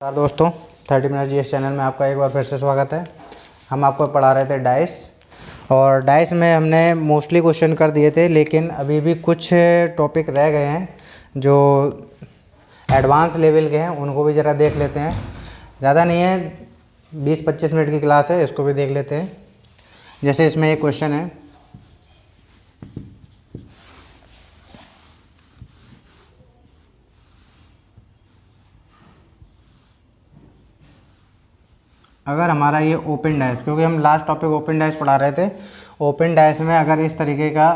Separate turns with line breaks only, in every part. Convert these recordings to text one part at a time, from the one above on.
नमस्कार दोस्तों, 30 minute GS channel में आपका एक बार फिर से स्वागत है। हम आपको पढ़ा रहे थे डाइस, और डाइस में हमने मोस्टली क्वेश्चन कर दिए थे, लेकिन अभी भी कुछ टॉपिक रह गए हैं जो एडवांस लेवल के हैं, उनको भी ज़रा देख लेते हैं। ज़्यादा नहीं है, 20-25 मिनट की क्लास है, इसको भी देख लेते हैं। जैसे इसमें एक क्वेश्चन है, अगर हमारा ये ओपन डाइस, क्योंकि हम लास्ट टॉपिक ओपन डाइस पढ़ा रहे थे, ओपन डाइस में अगर इस तरीके का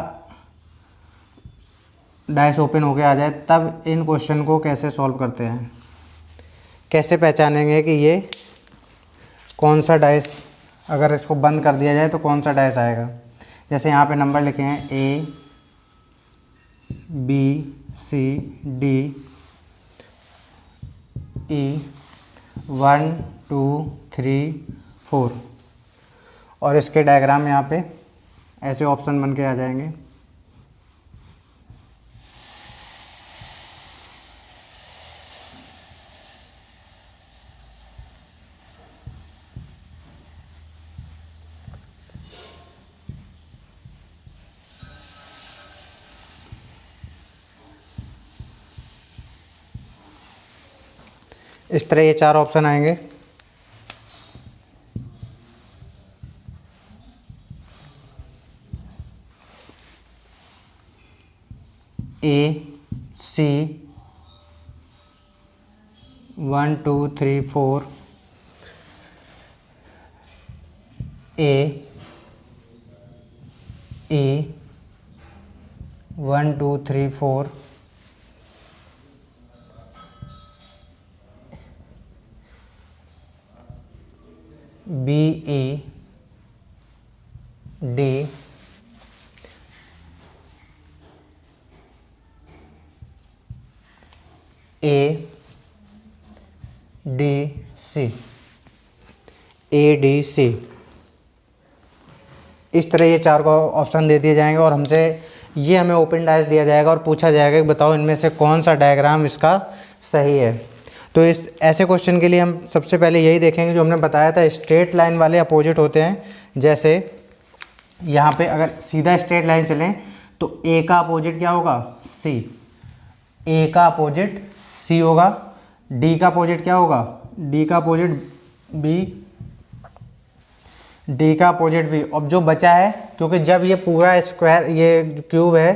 डाइस ओपन होके आ जाए, तब इन क्वेश्चन को कैसे सॉल्व करते हैं, कैसे पहचानेंगे कि ये कौन सा डाइस, अगर इसको बंद कर दिया जाए तो कौन सा डाइस आएगा। जैसे यहाँ पे नंबर लिखे हैं A, B, C, D, E, 1, 2, 3, 4, और इसके डायग्राम यहाँ पे ऐसे ऑप्शन बन के आ जाएंगे। इस तरह ये चार ऑप्शन आएंगे। A, C, 1, 2, 3, 4, A, E, 1, 2, 3, 4, B, E, D, A, D, C, A, D, C। इस तरह ये चार को ऑप्शन दे दिए जाएंगे, और हमसे ये हमें ओपन डाइस दिया जाएगा और पूछा जाएगा कि बताओ इनमें से कौन सा डायग्राम इसका सही है। तो इस ऐसे क्वेश्चन के लिए हम सबसे पहले यही देखेंगे जो हमने बताया था, स्ट्रेट लाइन वाले अपोजिट होते हैं। जैसे यहाँ पे अगर सीधा स्ट्रेट लाइन चलें तो A का अपोजिट क्या होगा, C, A का अपोजिट C होगा, D का अपोजिट क्या होगा, D का अपोजिट B, D का अपोजिट B। अब जो बचा है, क्योंकि जब ये पूरा स्क्वायर, ये क्यूब है,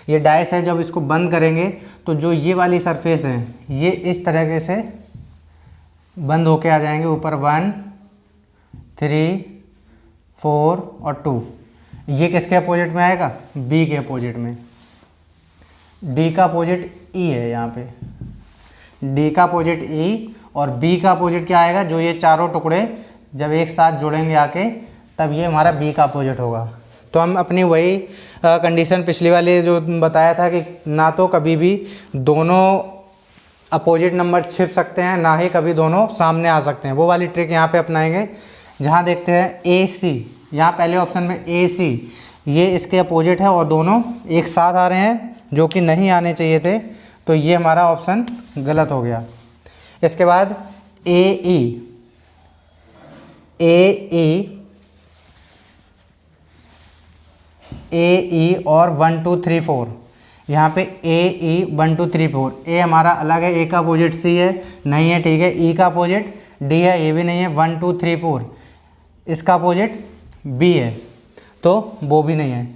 ये डाइस है, जब इसको बंद करेंगे तो जो ये वाली सरफेस है ये इस तरीके से बंद होके आ जाएंगे ऊपर। 1, 3, 4 और 2। ये किसके अपोजिट में आएगा, B के अपोजिट में। D का अपोजिट E है, यहाँ पे D का अपोजिट E, और B का अपोजिट क्या आएगा, जो ये चारों टुकड़े जब एक साथ जुड़ेंगे आके, तब ये हमारा B का अपोजिट होगा। तो हम अपनी वही कंडीशन पिछली वाली जो बताया था कि ना तो कभी भी दोनों अपोजिट नंबर छिप सकते हैं, ना ही कभी दोनों सामने आ सकते हैं, वो वाली ट्रिक यहाँ पे अपनाएंगे। जहाँ देखते हैं AC, यहाँ पहले ऑप्शन में AC, ये इसके अपोजिट है और दोनों एक साथ आ रहे हैं, जो कि नहीं आने चाहिए थे, तो ये हमारा ऑप्शन गलत हो गया। इसके बाद AE, AE और 1, 2, 3, 4, यहाँ पे AE 1, 2, 3, 4। A हमारा अलग है, A का अपोजिट C है, नहीं है, ठीक है। E का अपोजिट D है, ये भी नहीं है। 1, 2, 3, 4 इसका अपोजिट B है, तो वो भी नहीं है।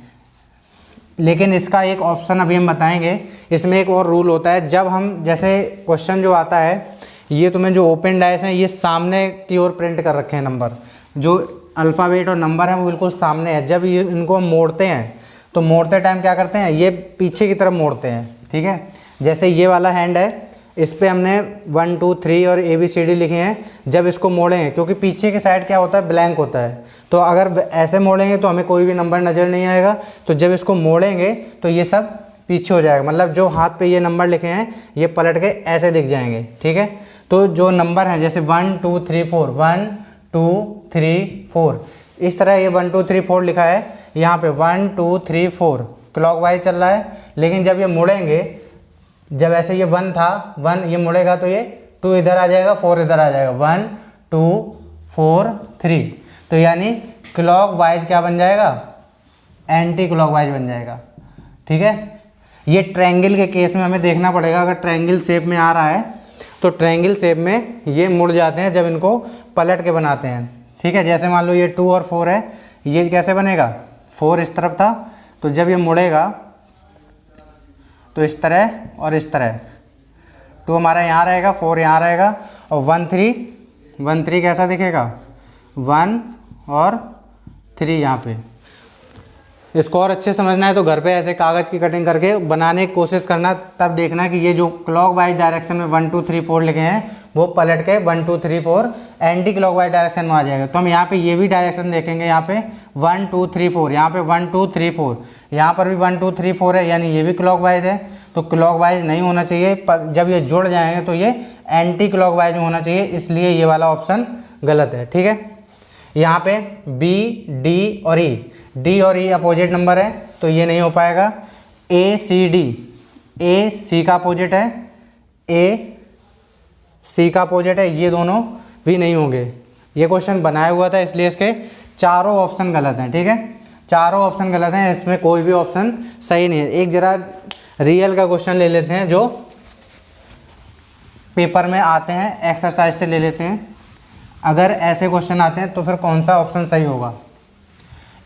लेकिन इसका एक ऑप्शन अभी हम बताएंगे। इसमें एक और रूल होता है, जब हम जैसे क्वेश्चन जो आता है, ये तुम्हें जो ओपन डाइस हैं ये सामने की ओर प्रिंट कर रखे हैं नंबर, जो अल्फ़ाबेट और नंबर है वो बिल्कुल सामने है। जब ये इनको हम मोड़ते हैं तो मोड़ते टाइम क्या करते हैं, ये पीछे की तरफ मोड़ते हैं, ठीक है। जैसे ये वाला हैंड है, इस पर हमने 1, 2, 3 और ABCD लिखे हैं। जब इसको मोड़ेंगे, क्योंकि पीछे की साइड क्या होता है, ब्लैंक होता है, तो अगर ऐसे मोड़ेंगे तो हमें कोई भी नंबर नज़र नहीं आएगा। तो जब इसको मोड़ेंगे तो ये सब पीछे हो जाएगा, मतलब जो हाथ पे ये नंबर लिखे हैं ये पलट के ऐसे दिख जाएंगे, ठीक है। तो जो नंबर है जैसे 1, 2, 3, 4, 1, 2, 3, 4, इस तरह ये 1, 2, 3, 4 लिखा है। यहाँ पे 1, 2, 3, 4 क्लॉकवाइज चल रहा है, लेकिन जब ये मुड़ेंगे, जब ऐसे ये 1 था, 1 ये मुड़ेगा तो ये 2 इधर आ जाएगा, 4 इधर आ जाएगा, 1 2 4 3। तो यानी क्लॉक वाइज क्या बन जाएगा, एंटी क्लॉक वाइज बन जाएगा। ठीक है, ये ट्रायंगल के केस में हमें देखना पड़ेगा। अगर ट्रायंगल शेप में आ रहा है तो ट्रायंगल शेप में ये मुड़ जाते हैं जब इनको पलट के बनाते हैं। ठीक है, जैसे मान लो ये 2 और 4 है, ये कैसे बनेगा, 4 इस तरफ था, तो जब ये मुड़ेगा तो इस तरह और इस तरह, 2 हमारा यहाँ रहेगा, 4 यहाँ रहेगा, और 1 3 कैसा दिखेगा, 1 और 3 यहाँ पे। इसको और अच्छे समझना है तो घर पे ऐसे कागज़ की कटिंग करके बनाने की कोशिश करना, तब देखना कि ये जो क्लॉक वाइज डायरेक्शन में 1 2 3 4 लिखे हैं वो पलट के 1 2 3 4 एंटी क्लॉक वाइज डायरेक्शन में आ जाएगा। तो हम यहाँ पे ये भी डायरेक्शन देखेंगे, यहाँ पे 1 2 3 4, यहाँ पे 1 2 3 4, यहाँ पर भी 1 2 3 4 है, यानी ये भी क्लॉक वाइज है। तो क्लॉक वाइज नहीं होना चाहिए, पर जब ये जुड़ जाएंगे तो ये एंटी क्लॉक वाइज में होना चाहिए, इसलिए ये वाला ऑप्शन गलत है। ठीक है, यहाँ पे बी डी और ई, डी और ई अपोजिट नंबर है तो ये नहीं हो पाएगा। ए सी डी, ए सी का अपोजिट है, ए सी का अपोजिट है, ये दोनों भी नहीं होंगे। ये क्वेश्चन बनाया हुआ था इसलिए इसके चारों ऑप्शन गलत हैं। ठीक है, चारों ऑप्शन गलत हैं, इसमें कोई भी ऑप्शन सही नहीं है। एक जरा रियल का क्वेश्चन ले लेते हैं जो पेपर में आते हैं, एक्सरसाइज से ले लेते हैं। अगर ऐसे क्वेश्चन आते हैं तो फिर कौन सा ऑप्शन सही होगा।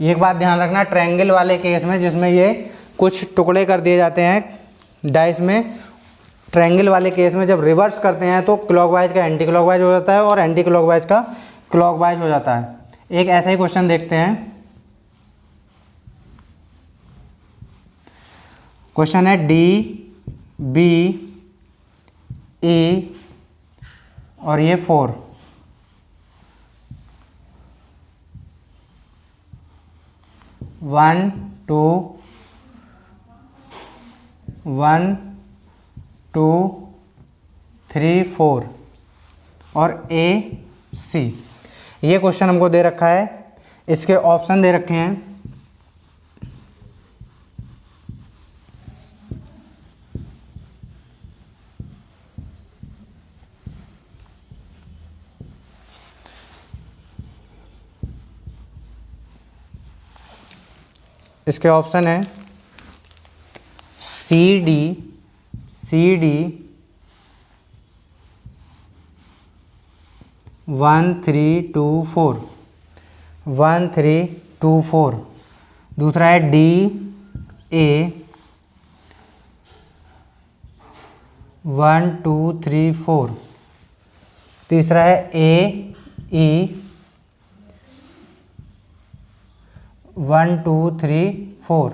एक बात ध्यान रखना, ट्रायंगल वाले केस में जिसमें ये कुछ टुकड़े कर दिए जाते हैं डाइस में, ट्रायंगल वाले केस में जब रिवर्स करते हैं तो क्लॉकवाइज का एंटी क्लॉकवाइज हो जाता है और एंटी क्लॉकवाइज का क्लॉकवाइज हो जाता है। एक ऐसा ही क्वेश्चन देखते हैं। क्वेश्चन है डी बी ई और ये 4, 1 2 1 2 3 4 और ए सी। ये क्वेश्चन हमको दे रखा है, इसके ऑप्शन दे रखे हैं। इसके ऑप्शन है सी डी 1 3 2 4, 1 3 2 4। दूसरा है डी ए 1 2 3 4। तीसरा है ए ई 1 2 3 4,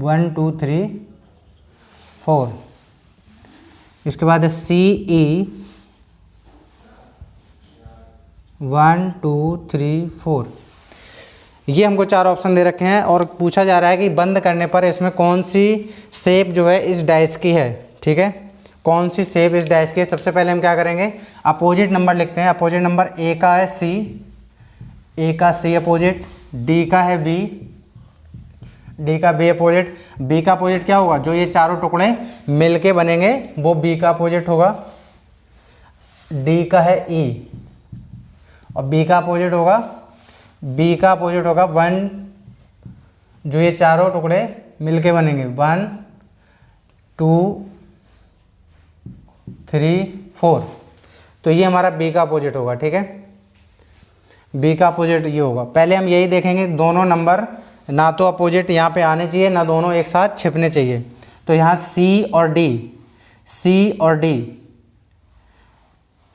1 2 3 4। इसके बाद है सी ई 1 2 3 4। ये हमको 4 ऑप्शन दे रखे हैं और पूछा जा रहा है कि बंद करने पर इसमें कौन सी शेप जो है इस डाइस की है। ठीक है, कौन सी शेप इस डाइस की है। सबसे पहले हम क्या करेंगे, अपोजिट नंबर लिखते हैं। अपोजिट नंबर ए का है सी, ए का सी अपोजिट, डी का है बी, डी का बी अपोजिट। बी का अपोजिट क्या होगा, जो ये चारों टुकड़े मिलके बनेंगे वो बी का अपोजिट होगा। डी का है ई और बी का अपोजिट होगा, बी का अपोजिट होगा 1, जो ये चारों टुकड़े मिलके बनेंगे 1 2 3 4। तो ये हमारा बी का अपोजिट होगा। ठीक है, बी का अपोजिट ये होगा। पहले हम यही देखेंगे, दोनों नंबर ना तो अपोजिट यहाँ पे आने चाहिए ना दोनों एक साथ छिपने चाहिए। तो यहाँ सी और डी, सी और डी,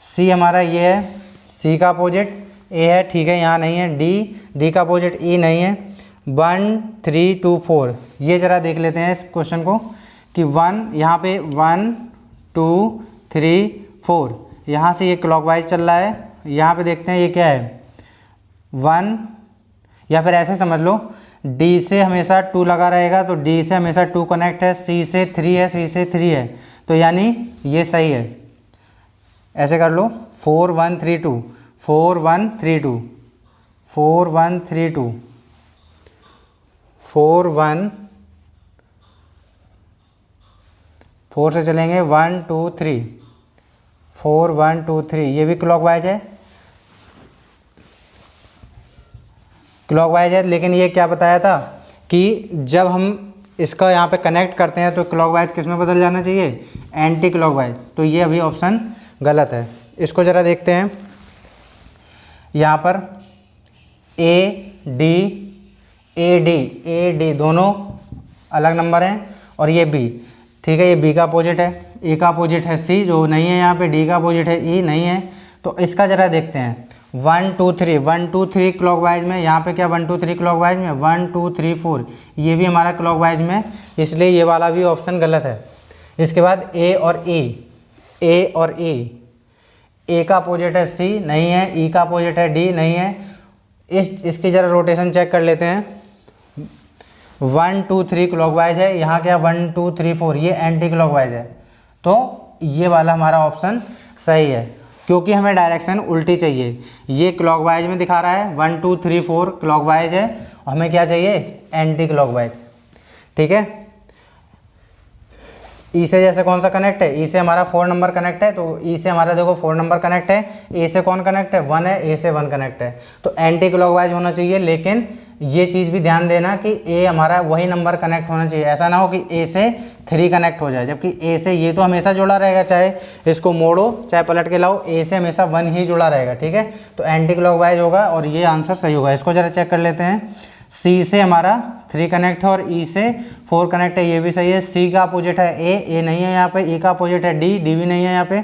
सी हमारा ये है, सी का अपोजिट ए है, ठीक है, यहाँ नहीं है। डी का अपोजिट ई नहीं है। 1 3 2 4, ये ज़रा देख लेते हैं इस क्वेश्चन को कि 1 यहाँ पे 1 2 3 4, यहाँ से ये क्लॉकवाइज चल रहा है। यहाँ पे देखते हैं ये क्या है 1, या फिर ऐसे समझ लो डी से हमेशा 2 लगा रहेगा, तो डी से हमेशा 2 कनेक्ट है। सी से 3 है, सी से 3 है, तो यानी ये सही है। ऐसे कर लो 4 1 3 2, 4 1 3 2, 4 1 3 2, 4 1 4 से चलेंगे 1 2 3, 4 1 2 3, ये भी क्लॉकवाइज है, क्लॉकवाइज है। लेकिन ये क्या बताया था कि जब हम इसका यहाँ पे कनेक्ट करते हैं तो क्लॉकवाइज किस में बदल जाना चाहिए, एंटी क्लॉकवाइज। तो ये अभी ऑप्शन गलत है। इसको ज़रा देखते हैं, यहाँ पर ए डी दोनों अलग नंबर हैं और ये बी, ठीक है, ये बी का अपोजिट है, ए का अपोजिट है सी जो नहीं है यहाँ पे, डी का अपोजिट है ई नहीं है। तो इसका ज़रा देखते हैं 1 2 3, 1 2 3 क्लॉकवाइज में, यहाँ पे क्या 1 2 3 क्लॉकवाइज में, 1 2 3 4 ये भी हमारा क्लॉकवाइज में, इसलिए ये वाला भी ऑप्शन गलत है। इसके बाद ए और ई, ए का अपोजिट है सी नहीं है, ई का अपोजिट है डी नहीं है। इसकी ज़रा रोटेशन चेक कर लेते हैं। 1 2 3 क्लॉकवाइज है, यहाँ क्या 1 2 3 4 ये एंटी क्लॉकवाइज है। तो ये वाला हमारा ऑप्शन सही है, क्योंकि हमें डायरेक्शन उल्टी चाहिए। ये क्लॉकवाइज में दिखा रहा है, 1 2 3 4 क्लॉकवाइज है, हमें क्या चाहिए, एंटी क्लॉकवाइज, ठीक है। ई से जैसे कौन सा कनेक्ट है, ई से हमारा 4 नंबर कनेक्ट है, तो ई से हमारा देखो 4 नंबर कनेक्ट है। ए से कौन कनेक्ट है, 1 है, ए से 1 कनेक्ट है, तो एंटी क्लॉकवाइज होना चाहिए। लेकिन ये चीज़ भी ध्यान देना कि ए हमारा वही नंबर कनेक्ट होना चाहिए, ऐसा ना हो कि ए से 3 कनेक्ट हो जाए, जबकि ए से ये तो हमेशा जुड़ा रहेगा, चाहे इसको मोड़ो चाहे पलट के लाओ, ए से हमेशा 1 ही जुड़ा रहेगा, ठीक है। तो एंटी क्लॉकवाइज होगा और ये आंसर सही होगा। इसको ज़रा चेक कर लेते हैं। सी से हमारा 3 कनेक्ट है और ई से 4 कनेक्ट है, ये भी सही है। सी का अपोजिट है ए नहीं है यहाँ पे, ई का अपोजिट है डी भी नहीं है यहाँ पे।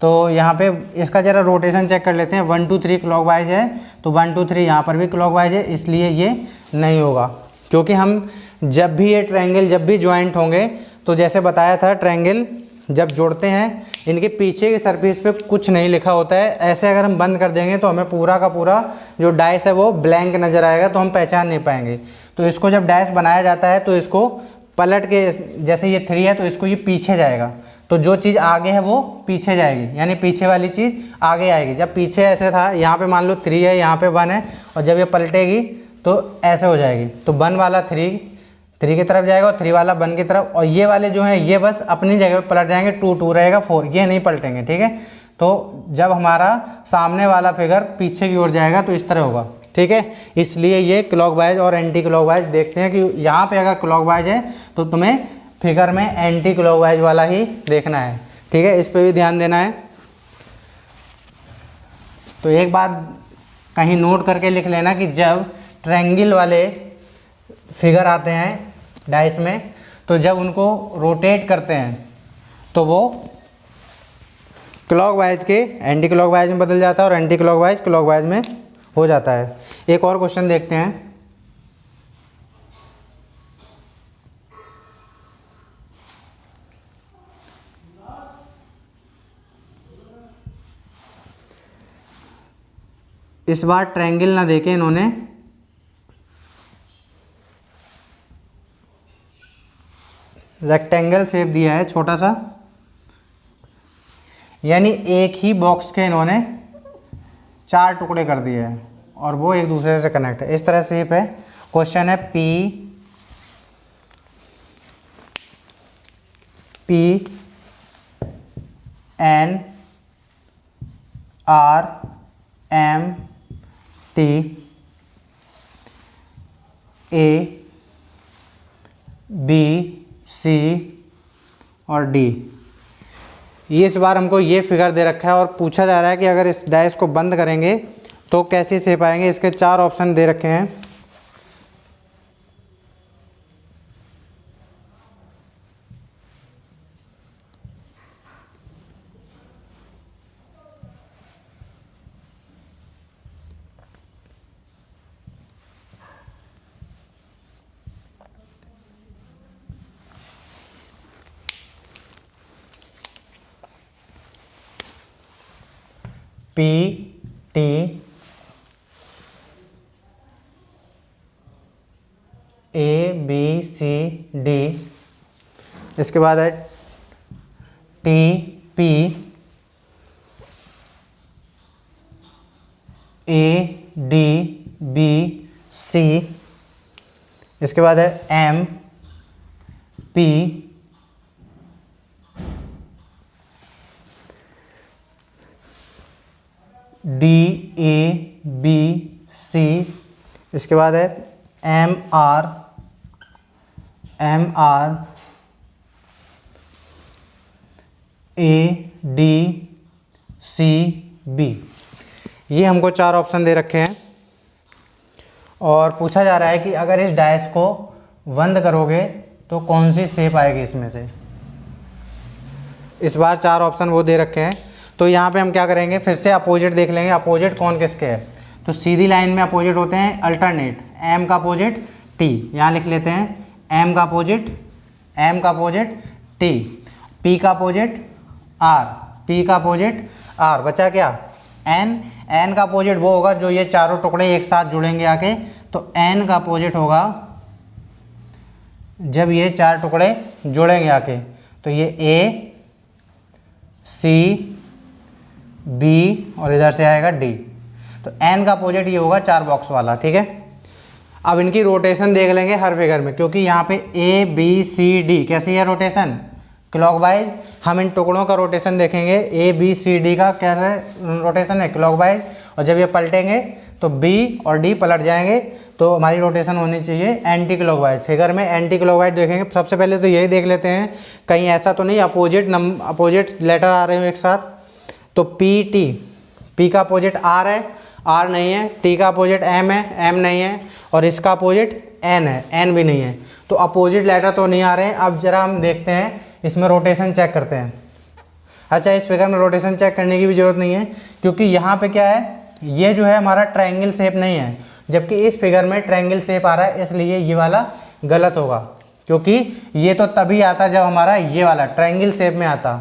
तो यहाँ पे इसका ज़रा रोटेशन चेक कर लेते हैं। 1 2 3 क्लॉकवाइज है, तो 1 2 3 यहाँ पर भी क्लॉकवाइज है, इसलिए ये नहीं होगा। क्योंकि हम जब भी ये ट्रायंगल जब भी ज्वाइंट होंगे, तो जैसे बताया था ट्रायंगल जब जोड़ते हैं इनके पीछे की सरफेस पे कुछ नहीं लिखा होता है। ऐसे अगर हम बंद कर देंगे तो हमें पूरा का पूरा जो डाइस है वो ब्लैंक नज़र आएगा, तो हम पहचान नहीं पाएंगे। तो इसको जब डाइस बनाया जाता है तो इसको पलट के, जैसे ये 3 है तो इसको ये पीछे जाएगा, तो जो चीज़ आगे है वो पीछे जाएगी, यानी पीछे वाली चीज़ आगे आएगी। जब पीछे ऐसे था, यहाँ पे मान लो 3 है, यहाँ पे 1 है, और जब ये पलटेगी तो ऐसे हो जाएगी। तो 1 वाला 3 की तरफ जाएगा और 3 वाला 1 की तरफ, और ये वाले जो हैं ये बस अपनी जगह पे पलट जाएंगे। 2 2 रहेगा, 4 ये नहीं पलटेंगे, ठीक है। तो जब हमारा सामने वाला फिगर पीछे की ओर जाएगा तो इस तरह होगा, ठीक है। इसलिए ये क्लॉकवाइज और एंटी क्लॉकवाइज देखते हैं कि यहाँ पे अगर क्लॉकवाइज है तो तुम्हें फिगर में एंटी क्लॉकवाइज वाला ही देखना है, ठीक है। इस पे भी ध्यान देना है। तो एक बात कहीं नोट करके लिख लेना कि जब ट्रायंगल वाले फिगर आते हैं डाइस में, तो जब उनको रोटेट करते हैं तो वो क्लॉकवाइज के एंटी क्लॉकवाइज में बदल जाता है और एंटी क्लॉकवाइज क्लॉकवाइज में हो जाता है। एक और क्वेश्चन देखते हैं। इस बार ट्रायंगल ना देके इन्होंने रेक्टेंगल शेप दिया है छोटा सा, यानी एक ही बॉक्स के इन्होंने 4 टुकड़े कर दिए हैं और वो एक दूसरे से कनेक्ट है। इस तरह शेप है। क्वेश्चन है P N R M T A B C और D। ये इस बार हमको ये फिगर दे रखा है और पूछा जा रहा है कि अगर इस डाइस को बंद करेंगे तो कैसे शेप आएंगे। इसके 4 ऑप्शन दे रखे हैं। P T A B C D। इसके बाद है T P A D B C। इसके बाद है M P D A B C, इसके बाद है M R A D C B. ये हमको 4 ऑप्शन दे रखे हैं और पूछा जा रहा है कि अगर इस डायस को बंद करोगे तो कौन सी शेप आएगी इसमें से। इस बार 4 ऑप्शन वो दे रखे हैं, तो यहाँ पे हम क्या करेंगे, फिर से अपोजिट देख लेंगे, अपोजिट कौन किसके है। तो सीधी लाइन में अपोजिट होते हैं अल्टरनेट, एम का अपोजिट टी, यहाँ लिख लेते हैं एम का अपोजिट टी, पी का अपोजिट आर, बचा क्या एन का अपोजिट वो होगा जो ये चारों टुकड़े एक साथ जुड़ेंगे आके, तो एन का अपोजिट होगा जब ये 4 टुकड़े जुड़ेंगे आके, तो ये ए सी बी और इधर से आएगा डी, तो एन का अपोजिट ये होगा 4 बॉक्स वाला, ठीक है। अब इनकी रोटेशन देख लेंगे हर फिगर में, क्योंकि यहाँ पे ए बी सी डी कैसी है रोटेशन, क्लॉकवाइज। हम इन टुकड़ों का रोटेशन देखेंगे, ए बी सी डी का कैसे रोटेशन है, क्लॉकवाइज, और जब ये पलटेंगे तो बी और डी पलट जाएंगे, तो हमारी रोटेशन होनी चाहिए एंटी क्लॉकवाइज। फिगर में एंटी क्लॉकवाइज देखेंगे। सबसे पहले तो यही देख लेते हैं कहीं ऐसा तो नहीं अपोजिट लेटर आ रहे हो एक साथ। तो पी टी, पी का अपोजिट आर है, आर नहीं है, टी का अपोजिट एम है, एम नहीं है, और इसका अपोजिट एन है, एन भी नहीं है, तो अपोजिट लेटर तो नहीं आ रहे हैं। अब जरा हम देखते हैं इसमें रोटेशन चेक करते हैं। अच्छा, इस फिगर में रोटेशन चेक करने की भी ज़रूरत नहीं है, क्योंकि यहाँ पे क्या है, ये जो है हमारा ट्रायंगल शेप नहीं है, जबकि इस फिगर में ट्रायंगल शेप आ रहा है, इसलिए ये वाला गलत होगा, क्योंकि ये तो तभी आता जब हमारा ये वाला ट्रायंगल शेप में आता,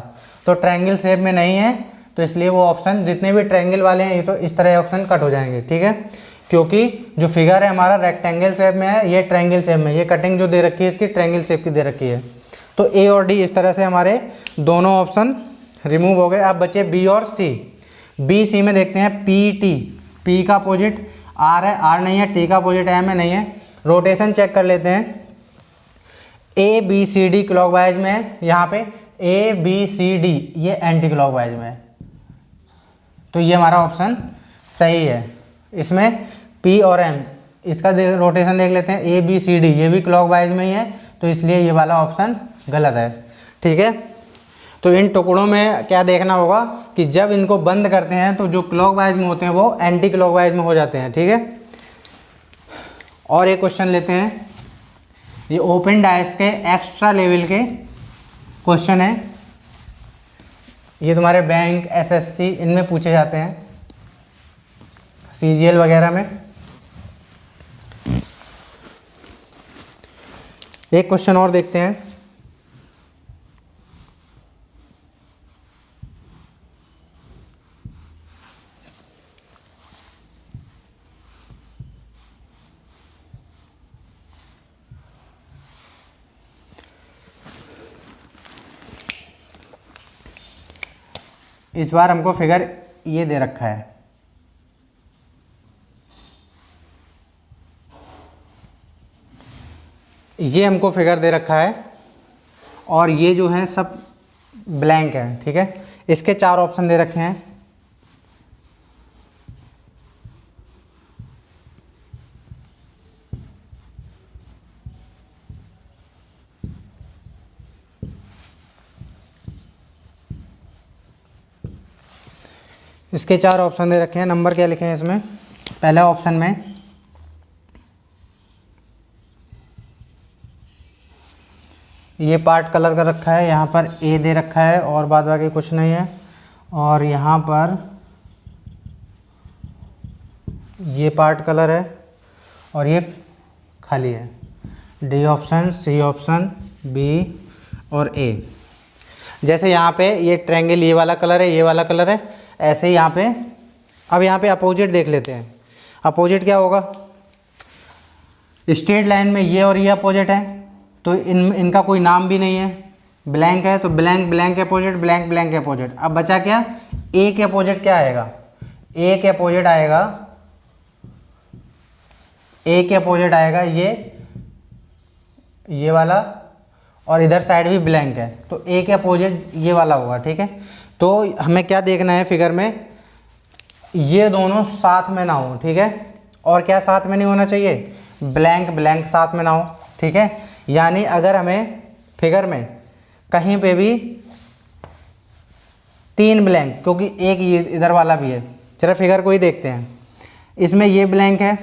तो ट्रायंगल शेप में नहीं है, तो इसलिए वो ऑप्शन जितने भी ट्रायंगल वाले हैं ये तो इस तरह ऑप्शन कट हो जाएंगे, ठीक है। क्योंकि जो फिगर है हमारा रेक्टेंगल शेप में है, ये ट्रायंगल शेप में, ये कटिंग जो दे रखी है इसकी ट्रायंगल शेप की दे रखी है। तो ए और डी इस तरह से हमारे दोनों ऑप्शन रिमूव हो गए। अब बचे बी और सी। बी सी में देखते हैं पी टी, पी का अपोजिट आर है, आर नहीं है, टी का अपोजिट एम है, नहीं है। रोटेशन चेक कर लेते हैं। A B C D clockwise में है, यहाँ पे ए बी सी डी ये एंटी क्लॉकवाइज में है, तो ये हमारा ऑप्शन सही है। इसमें पी और एम इसका रोटेशन देख लेते हैं, ए बी सी डी ये भी क्लॉकवाइज में ही है, तो इसलिए ये वाला ऑप्शन गलत है, ठीक है। तो इन टुकड़ों में क्या देखना होगा कि जब इनको बंद करते हैं तो जो क्लॉकवाइज में होते हैं वो एंटी क्लॉकवाइज में हो जाते हैं, ठीक है। और एक क्वेश्चन लेते हैं, ये ओपन डायस के एक्स्ट्रा लेवल के क्वेश्चन है, ये तुम्हारे बैंक एसएससी इनमें पूछे जाते हैं, सीजीएल वगैरह में। एक क्वेश्चन और देखते हैं। इस बार हमको फिगर ये दे रखा है, ये हमको फिगर दे रखा है और ये जो है सब ब्लैंक है, ठीक है। इसके 4 ऑप्शन दे रखे हैं। इसके 4 ऑप्शन दे रखे हैं। नंबर क्या लिखे हैं इसमें, पहला ऑप्शन में ये पार्ट कलर कर रखा है, यहाँ पर ए दे रखा है और बाद बाकी कुछ नहीं है, और यहाँ पर ये पार्ट कलर है और ये खाली है। D option, C option, B और ए। जैसे यहाँ पे ये ट्रायंगल ये वाला कलर है, ये वाला कलर है, ऐसे ही यहाँ पे। अब यहाँ पे अपोजिट देख लेते हैं। अपोजिट क्या होगा, स्ट्रेट लाइन में ये और ये अपोजिट है, तो इनका कोई नाम भी नहीं है, ब्लैंक है, तो ब्लैंक ब्लैंक के अपोजिट, ब्लैंक ब्लैंक के अपोजिट। अब बचा क्या, ए के अपोजिट क्या आएगा, ए के अपोजिट आएगा, ए के अपोजिट आएगा ये वाला, और इधर साइड भी ब्लैंक है, तो ए के अपोजिट ये वाला होगा, ठीक है। तो हमें क्या देखना है फिगर में, ये दोनों साथ में ना हो, ठीक है। और क्या साथ में नहीं होना चाहिए, ब्लैंक ब्लैंक साथ में ना हो, ठीक है। यानी अगर हमें फिगर में कहीं पे भी 3 ब्लैंक, क्योंकि एक ये इधर वाला भी है, चलो फिगर को ही देखते हैं। इसमें ये ब्लैंक है,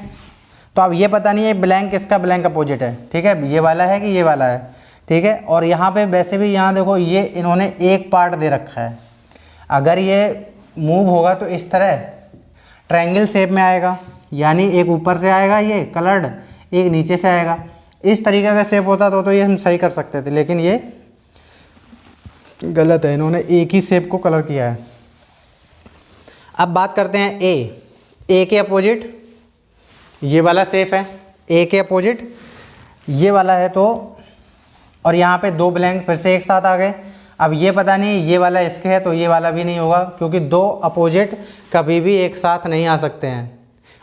तो अब ये पता नहीं है ब्लैंक किसका ब्लैंक अपोजिट है, ठीक है, ये वाला है कि ये वाला है, ठीक है। और यहाँ पे वैसे भी यहाँ देखो ये इन्होंने एक पार्ट दे रखा है, अगर ये मूव होगा तो इस तरह ट्रायंगल शेप में आएगा, यानी एक ऊपर से आएगा ये कलर्ड, एक नीचे से आएगा। इस तरीके का शेप होता तो ये हम सही कर सकते थे, लेकिन ये गलत है, इन्होंने एक ही शेप को कलर किया है। अब बात करते हैं ए के अपोजिट ये वाला शेप है, ए के अपोजिट ये वाला है, तो और यहाँ पे 2 ब्लैंक फिर से एक साथ आ गए। अब ये पता नहीं ये वाला इसके है तो ये वाला भी नहीं होगा, क्योंकि 2 अपोजिट कभी भी एक साथ नहीं आ सकते हैं।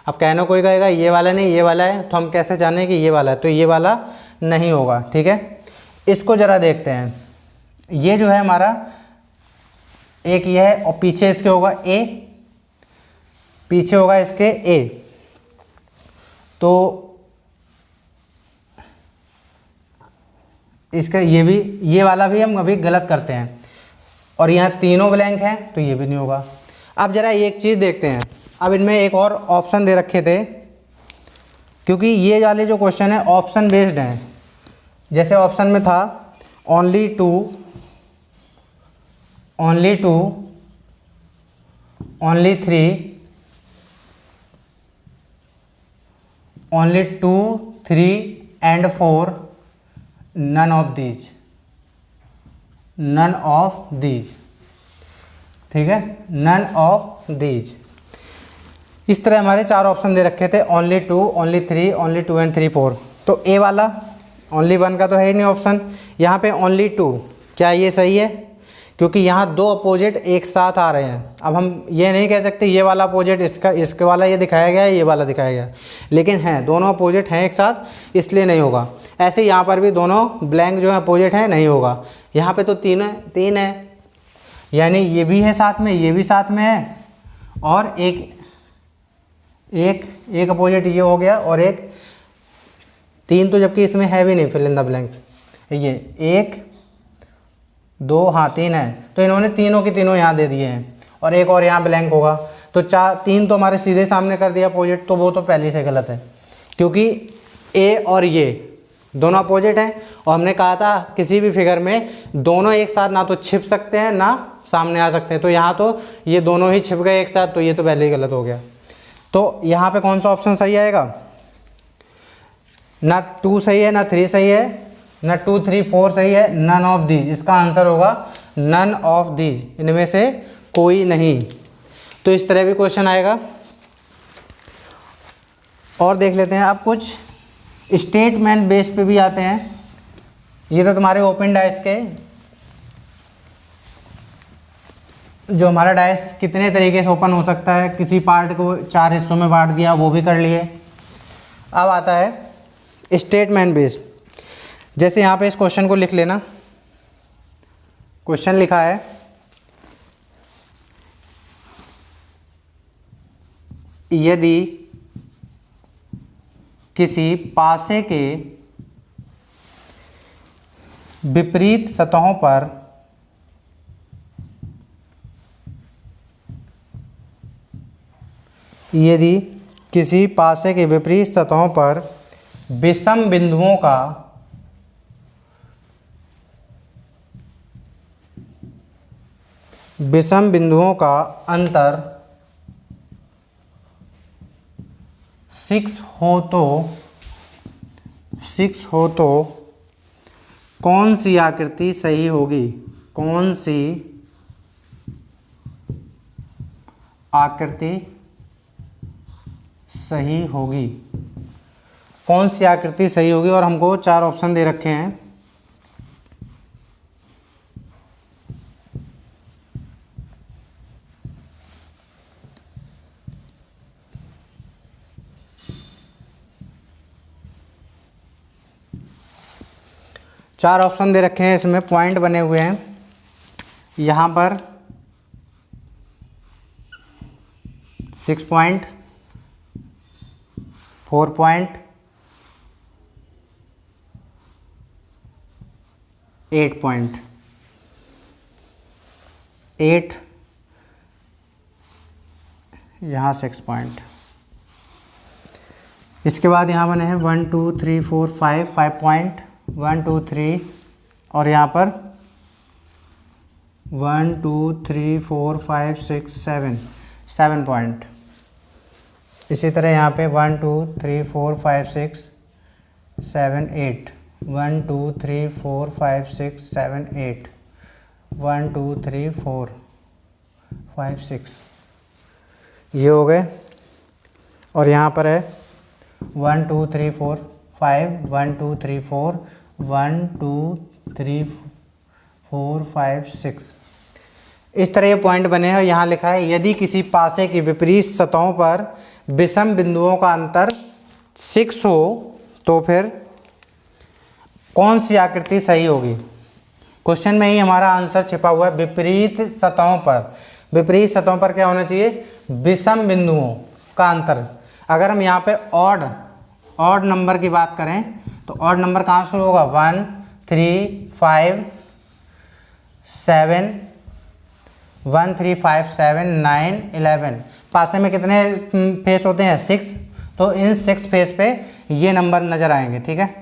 अब कहना कोई कहेगा ये वाला नहीं ये वाला है, तो हम कैसे जाने कि ये वाला है, तो ये वाला नहीं होगा, ठीक है। इसको ज़रा देखते हैं, ये जो है हमारा एक ये है और पीछे इसके होगा ए, पीछे होगा इसके ए, तो इसका ये वाला भी हम अभी गलत करते हैं। और यहाँ तीनों ब्लैंक हैं तो ये भी नहीं होगा। अब ज़रा एक चीज़ देखते हैं, अब इनमें एक और ऑप्शन दे रखे थे, क्योंकि ये वाले जो क्वेश्चन है ऑप्शन बेस्ड हैं। जैसे ऑप्शन में था only two, only 3, only 2, 3 and 4, none of these, none of these, ठीक है, नन ऑफ दीज। इस तरह हमारे 4 ऑप्शन दे रखे थे, ओनली 2, ओनली 3, ओनली 2 एंड 3, 4। तो ए वाला ओनली 1 का तो है ही नहीं ऑप्शन, यहाँ पे ओनली 2, क्या ये सही है, क्योंकि यहाँ 2 अपोजिट एक साथ आ रहे हैं। अब हम ये नहीं कह सकते ये वाला अपोजिट इसके वाला ये दिखाया गया है, ये वाला दिखाया गया है, लेकिन हैं दोनों अपोजिट हैं एक साथ, इसलिए नहीं होगा। ऐसे यहाँ पर भी दोनों ब्लैंक जो है अपोजिट हैं, नहीं होगा। यहाँ पे तो 3 है, यानी ये भी है साथ में, ये भी साथ में है, और एक अपोजिट ये हो गया, और एक 3 तो जबकि इसमें है भी नहीं, फिल इन द ब्लैंक्स, ये 1 2 हाँ 3 है, तो इन्होंने तीनों के तीनों यहाँ दे दिए हैं, और एक और यहाँ ब्लैंक होगा, तो 3 तो हमारे सीधे सामने कर दिया अपोजिट, तो वो तो पहले से गलत है, क्योंकि ए और ये दोनों अपोजिट हैं। और हमने कहा था किसी भी फिगर में दोनों एक साथ ना तो छिप सकते हैं ना सामने आ सकते हैं, तो यहाँ तो ये दोनों ही छिप गए एक साथ, तो ये तो पहले ही गलत हो गया। तो यहाँ पे कौन सा ऑप्शन सही आएगा, ना 2 सही है, ना 3 सही है, ना 2, 3, 4 सही है, नन ऑफ दीज। इसका आंसर होगा नन ऑफ दीज, इनमें से कोई नहीं। तो इस तरह भी क्वेश्चन आएगा। और देख लेते हैं, अब कुछ स्टेटमेंट बेस पे भी आते हैं। ये तो तुम्हारे ओपन डाइस के, जो हमारा डाइस कितने तरीके से ओपन हो सकता है, किसी पार्ट को 4 हिस्सों में बांट दिया, वो भी कर लिए। अब आता है स्टेटमेंट बेस्ड। जैसे यहाँ पे इस क्वेश्चन को लिख लेना, क्वेश्चन लिखा है यदि किसी पासे के विपरीत सतहों पर यदि किसी पासे के विपरीत सतहों पर विषम बिंदुओं का अंतर 6 हो तो कौन सी आकृति सही होगी, कौन सी आकृति सही होगी, कौन सी आकृति सही होगी। और हमको 4 ऑप्शन दे रखे हैं। चार ऑप्शन दे रखे हैं, इसमें पॉइंट बने हुए हैं। यहाँ पर 6 पॉइंट, 4 पॉइंट, 8 पॉइंट, 8, यहाँ 6 पॉइंट। इसके बाद यहाँ बने हैं 1 2 3 4 5, 5 पॉइंट, 1 2 3, और यहाँ पर 1 2 3 4 5 6 7, 7 पॉइंट। इसी तरह यहाँ पे 1 2 3 4 5 6 7 8, 1 2 3 4 5 6 7 8, 1 2 3 4 5 6, ये हो गए। और यहाँ पर है 1 2 3 4 5, 1 2 3 4, 1 2 3 4 5 6, इस तरह ये पॉइंट बने हैं। और यहाँ लिखा है यदि किसी पासे की विपरीत सतहों पर विषम बिंदुओं का अंतर 6 हो तो फिर कौन सी आकृति सही होगी। क्वेश्चन में ही हमारा आंसर छिपा हुआ है, विपरीत सतहों पर। विपरीत सतहों पर क्या होना चाहिए, विषम बिंदुओं का अंतर। अगर हम यहाँ पे ऑड नंबर की बात करें तो ऑड नंबर कहाँ से होगा, 1 3 5 7, 1 3 5 7 9 11। पासे में कितने फेस होते हैं, 6, तो इन 6 फेस पे ये नंबर नज़र आएंगे, ठीक है।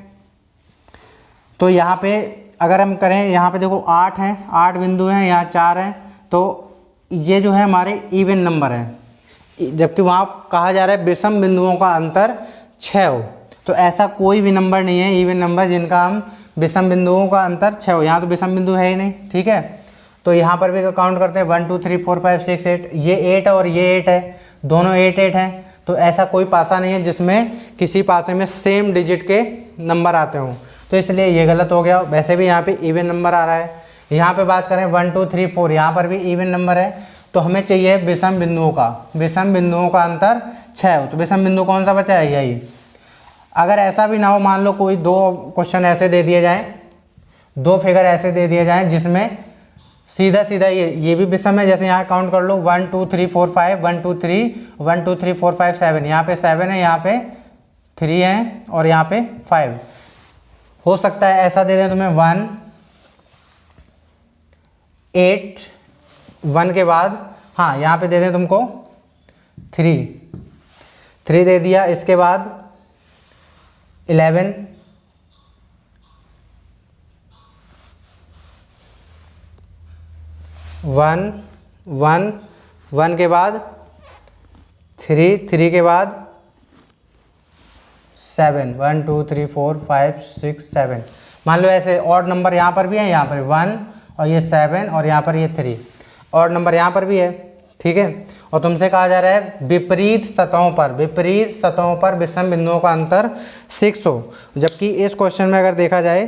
तो यहाँ पे अगर हम करें, यहाँ पे देखो 8 हैं, 8 बिंदु हैं, यहाँ 4 हैं, तो ये जो है हमारे इवन नंबर हैं, जबकि वहाँ कहा जा रहा है विषम बिंदुओं का अंतर 6 हो। तो ऐसा कोई भी नंबर नहीं है इवन नंबर जिनका हम विषम बिंदुओं का अंतर 6 हो। यहाँ तो विषम बिंदु है ही नहीं, ठीक है। तो यहाँ पर भी काउंट करते हैं 1 2 3 4 5 6 8, ये 8 और ये 8 है, दोनों 8 8 हैं। तो ऐसा कोई पासा नहीं है जिसमें किसी पासे में सेम डिजिट के नंबर आते हों, तो इसलिए ये गलत हो गया। वैसे भी यहाँ पे इवन नंबर आ रहा है। यहाँ पे बात करें 1 2 3 4, यहाँ पर भी इवन नंबर है, तो हमें चाहिए विषम बिंदुओं का। विषम बिंदुओं का अंतर 6 हो, तो विषम बिंदु कौन सा बचा है, यही। अगर ऐसा भी ना हो, मान लो कोई 2 क्वेश्चन ऐसे दे दिए जाएँ, 2 फिगर ऐसे दे दिए जाएँ जिसमें सीधा सीधा ये भी विषम है, जैसे यहाँ काउंट कर लो 1 2 3 4 5, 1 2 3 1 2 3 4 5 7, यहाँ पे 7 है, यहाँ पे 3 है और यहाँ पे 5। हो सकता है ऐसा दे दें तुम्हें 1 8, 1 के बाद हाँ यहाँ पे दे दें तुमको 3 दे दिया, इसके बाद 11, 1 1 1 के बाद 3 के बाद 7, 1 2 3 4 5 6 7। मान लो ऐसे ऑड नंबर यहाँ पर भी है, यहाँ पर 1 और ये 7 और यहाँ पर ये 3, ऑड नंबर यहाँ पर भी है, ठीक है। और तुमसे कहा जा रहा है विपरीत सतहों पर विषम बिंदुओं का अंतर 6 हो, जबकि इस क्वेश्चन में अगर देखा जाए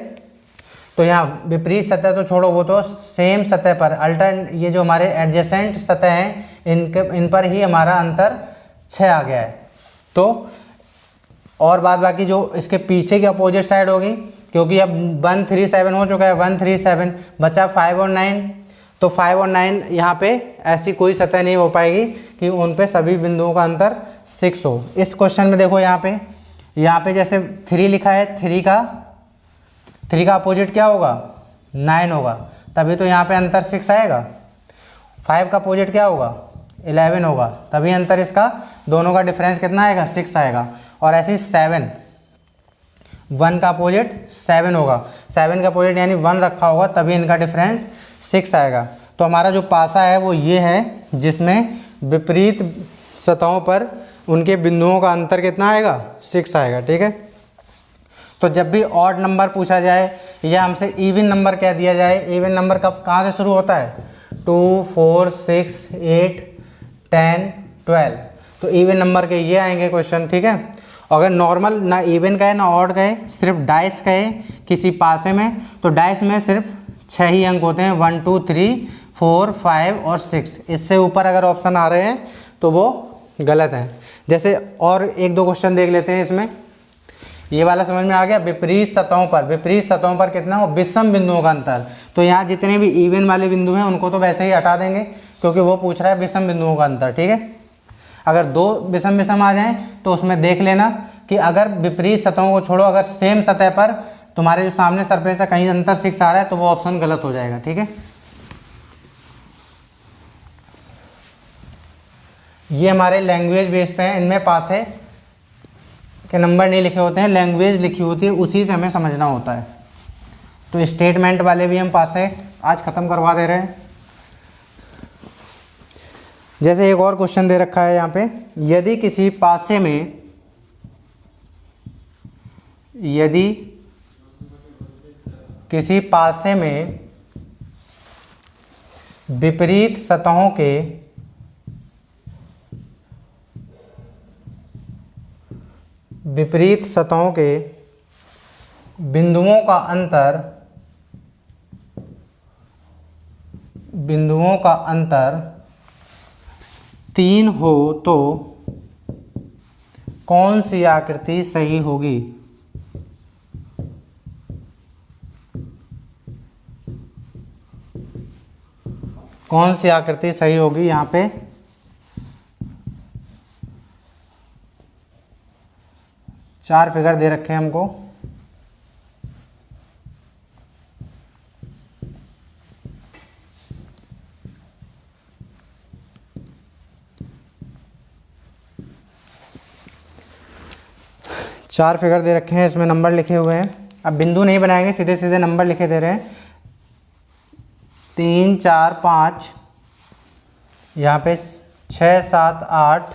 तो यहाँ विपरीत सतह तो छोड़ो, वो तो सेम सतह पर ये जो हमारे एडजेसेंट सतह हैं इन पर ही हमारा अंतर 6 आ गया है। तो और बाद बाकी जो इसके पीछे की अपोजिट साइड होगी, क्योंकि अब 1 3 7 हो चुका है, 1 3 7 बचा 5 और 9, तो 5 और 9 यहाँ पे ऐसी कोई सतह नहीं हो पाएगी कि उन पे सभी बिंदुओं का अंतर 6 हो। इस क्वेश्चन में देखो यहाँ पे जैसे 3 लिखा है, 3 का अपोजिट क्या होगा, 9 होगा, तभी तो यहाँ पे अंतर 6 आएगा। 5 का अपोजिट क्या होगा, 11 होगा, तभी अंतर इसका दोनों का डिफरेंस कितना आएगा, 6 आएगा। और ऐसे 7, 1 का अपोजिट 7 होगा, 7 का अपोजिट यानी 1 रखा होगा, तभी इनका डिफरेंस 6 आएगा। तो हमारा जो पासा है वो ये है जिसमें विपरीत सतहों पर उनके बिंदुओं का अंतर कितना आएगा, 6 आएगा, ठीक है। तो जब भी ऑड नंबर पूछा जाए या हमसे इवन नंबर कह दिया जाए, इवन नंबर कहाँ से शुरू होता है, 2 4 6 8 10 12, तो इवन नंबर के ये आएंगे क्वेश्चन, ठीक है। अगर नॉर्मल ना इवन का है ना ऑड का है, सिर्फ डाइस का है किसी पासे में, तो डाइस में सिर्फ 6 ही अंक होते हैं, 1 2 3 4 5 और 6। इससे ऊपर अगर ऑप्शन आ रहे हैं तो वो गलत है। जैसे और 1-2 क्वेश्चन देख लेते हैं इसमें, ये वाला समझ में आ गया। विपरीत सतहों पर कितना हो, विषम बिंदुओं का अंतर। तो यहाँ जितने भी इवन वाले बिंदु हैं उनको तो वैसे ही हटा देंगे, क्योंकि वो पूछ रहा है विषम बिंदुओं का अंतर, ठीक है। अगर दो विषम विषम आ जाएं तो उसमें देख लेना कि अगर विपरीत सतहों को छोड़ो, अगर सेम सतह पर तुम्हारे जो सामने सरफेस है कहीं अंतर 6 आ रहा है तो वो ऑप्शन गलत हो जाएगा। ठीक है, ये हमारे लैंग्वेज बेस पे हैं, इनमें पासे के नंबर नहीं लिखे होते हैं, लैंग्वेज लिखी होती है, उसी से हमें समझना होता है। तो स्टेटमेंट वाले भी हम पासे आज ख़त्म करवा दे रहे हैं। जैसे एक और क्वेश्चन दे रखा है यहाँ पे, यदि किसी पासे में विपरीत सतहों के बिंदुओं का अंतर 3 हो तो कौन सी आकृति सही होगी? कौन सी आकृति सही होगी? यहाँ पे 4 फिगर दे रखे हैं हमको। चार फिगर दे रखे हैं, इसमें नंबर लिखे हुए हैं। अब बिंदु नहीं बनाएंगे, सीधे सीधे नंबर लिखे दे रहे हैं। 3 4 5, यहाँ पे 6 7 8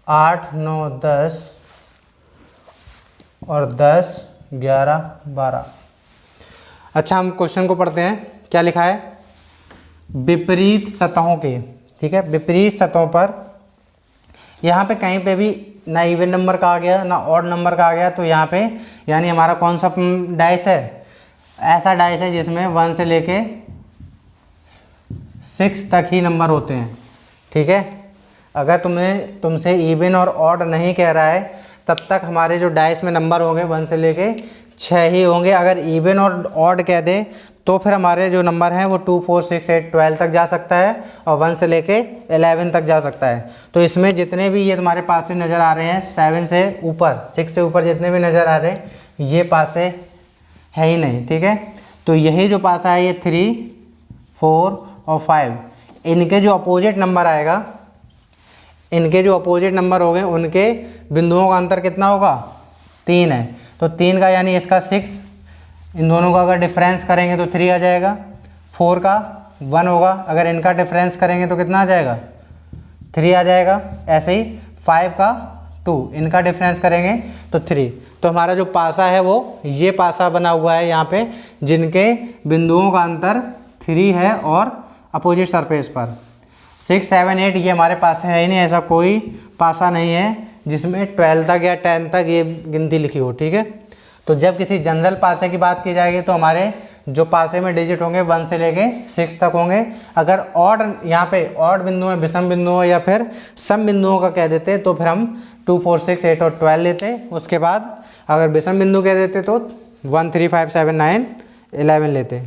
8 9 10 और 10 11 12। अच्छा, हम क्वेश्चन को पढ़ते हैं। क्या लिखा है? विपरीत सतहों के, ठीक है, विपरीत सतहों पर यहाँ पे कहीं पे भी ना इवन नंबर का आ गया ना ऑड नंबर का आ गया, तो यहाँ पे यानी हमारा कौन सा डाइस है? ऐसा डाइस है जिसमें 1 से लेके 6 तक ही नंबर होते हैं। ठीक है, अगर तुमसे इवन और ऑड नहीं कह रहा है तब तक हमारे जो डाइस में नंबर होंगे 1 से लेके 6 ही होंगे। अगर इवन और ऑड कह दे तो फिर हमारे जो नंबर हैं वो 2 4 6 8 12 तक जा सकता है और 1 से लेके 11 तक जा सकता है। तो इसमें जितने भी ये तुम्हारे पास से नज़र आ रहे हैं 7 से ऊपर 6 से ऊपर जितने भी नज़र आ रहे हैं ये पासे है ही नहीं। ठीक है, तो यही जो पासा है ये 3 4 और 5, इनके जो अपोजिट नंबर आएगा, इनके जो अपोजिट नंबर हो गए उनके बिंदुओं का अंतर कितना होगा? 3 है। तो 3 का यानी इसका 6, इन दोनों का अगर डिफरेंस करेंगे तो 3 आ जाएगा। 4 का 1 होगा, अगर इनका डिफरेंस करेंगे तो कितना आ जाएगा? 3 आ जाएगा। ऐसे ही 5 का 2, इनका डिफरेंस करेंगे तो 3। तो हमारा जो पासा है वो ये पासा बना हुआ है यहाँ पे, जिनके बिंदुओं का अंतर 3 है और अपोजिट सरफेस पर 6 7 8 ये हमारे पास है ही नहीं। ऐसा कोई पासा नहीं है जिसमें 12 तक या 10 तक ये गिनती लिखी हो। ठीक है, तो जब किसी जनरल पासे की बात की जाएगी तो हमारे जो पासे में डिजिट होंगे 1 से लेके 6 तक होंगे। अगर ऑड यहाँ पे ऑड बिंदु है, विषम बिंदु है या फिर सम बिंदुओं का कह देते तो फिर हम 2 4 6 8 और 12 लेते। उसके बाद अगर विषम बिंदु कह देते तो 1 3 5 7 9 11 लेते।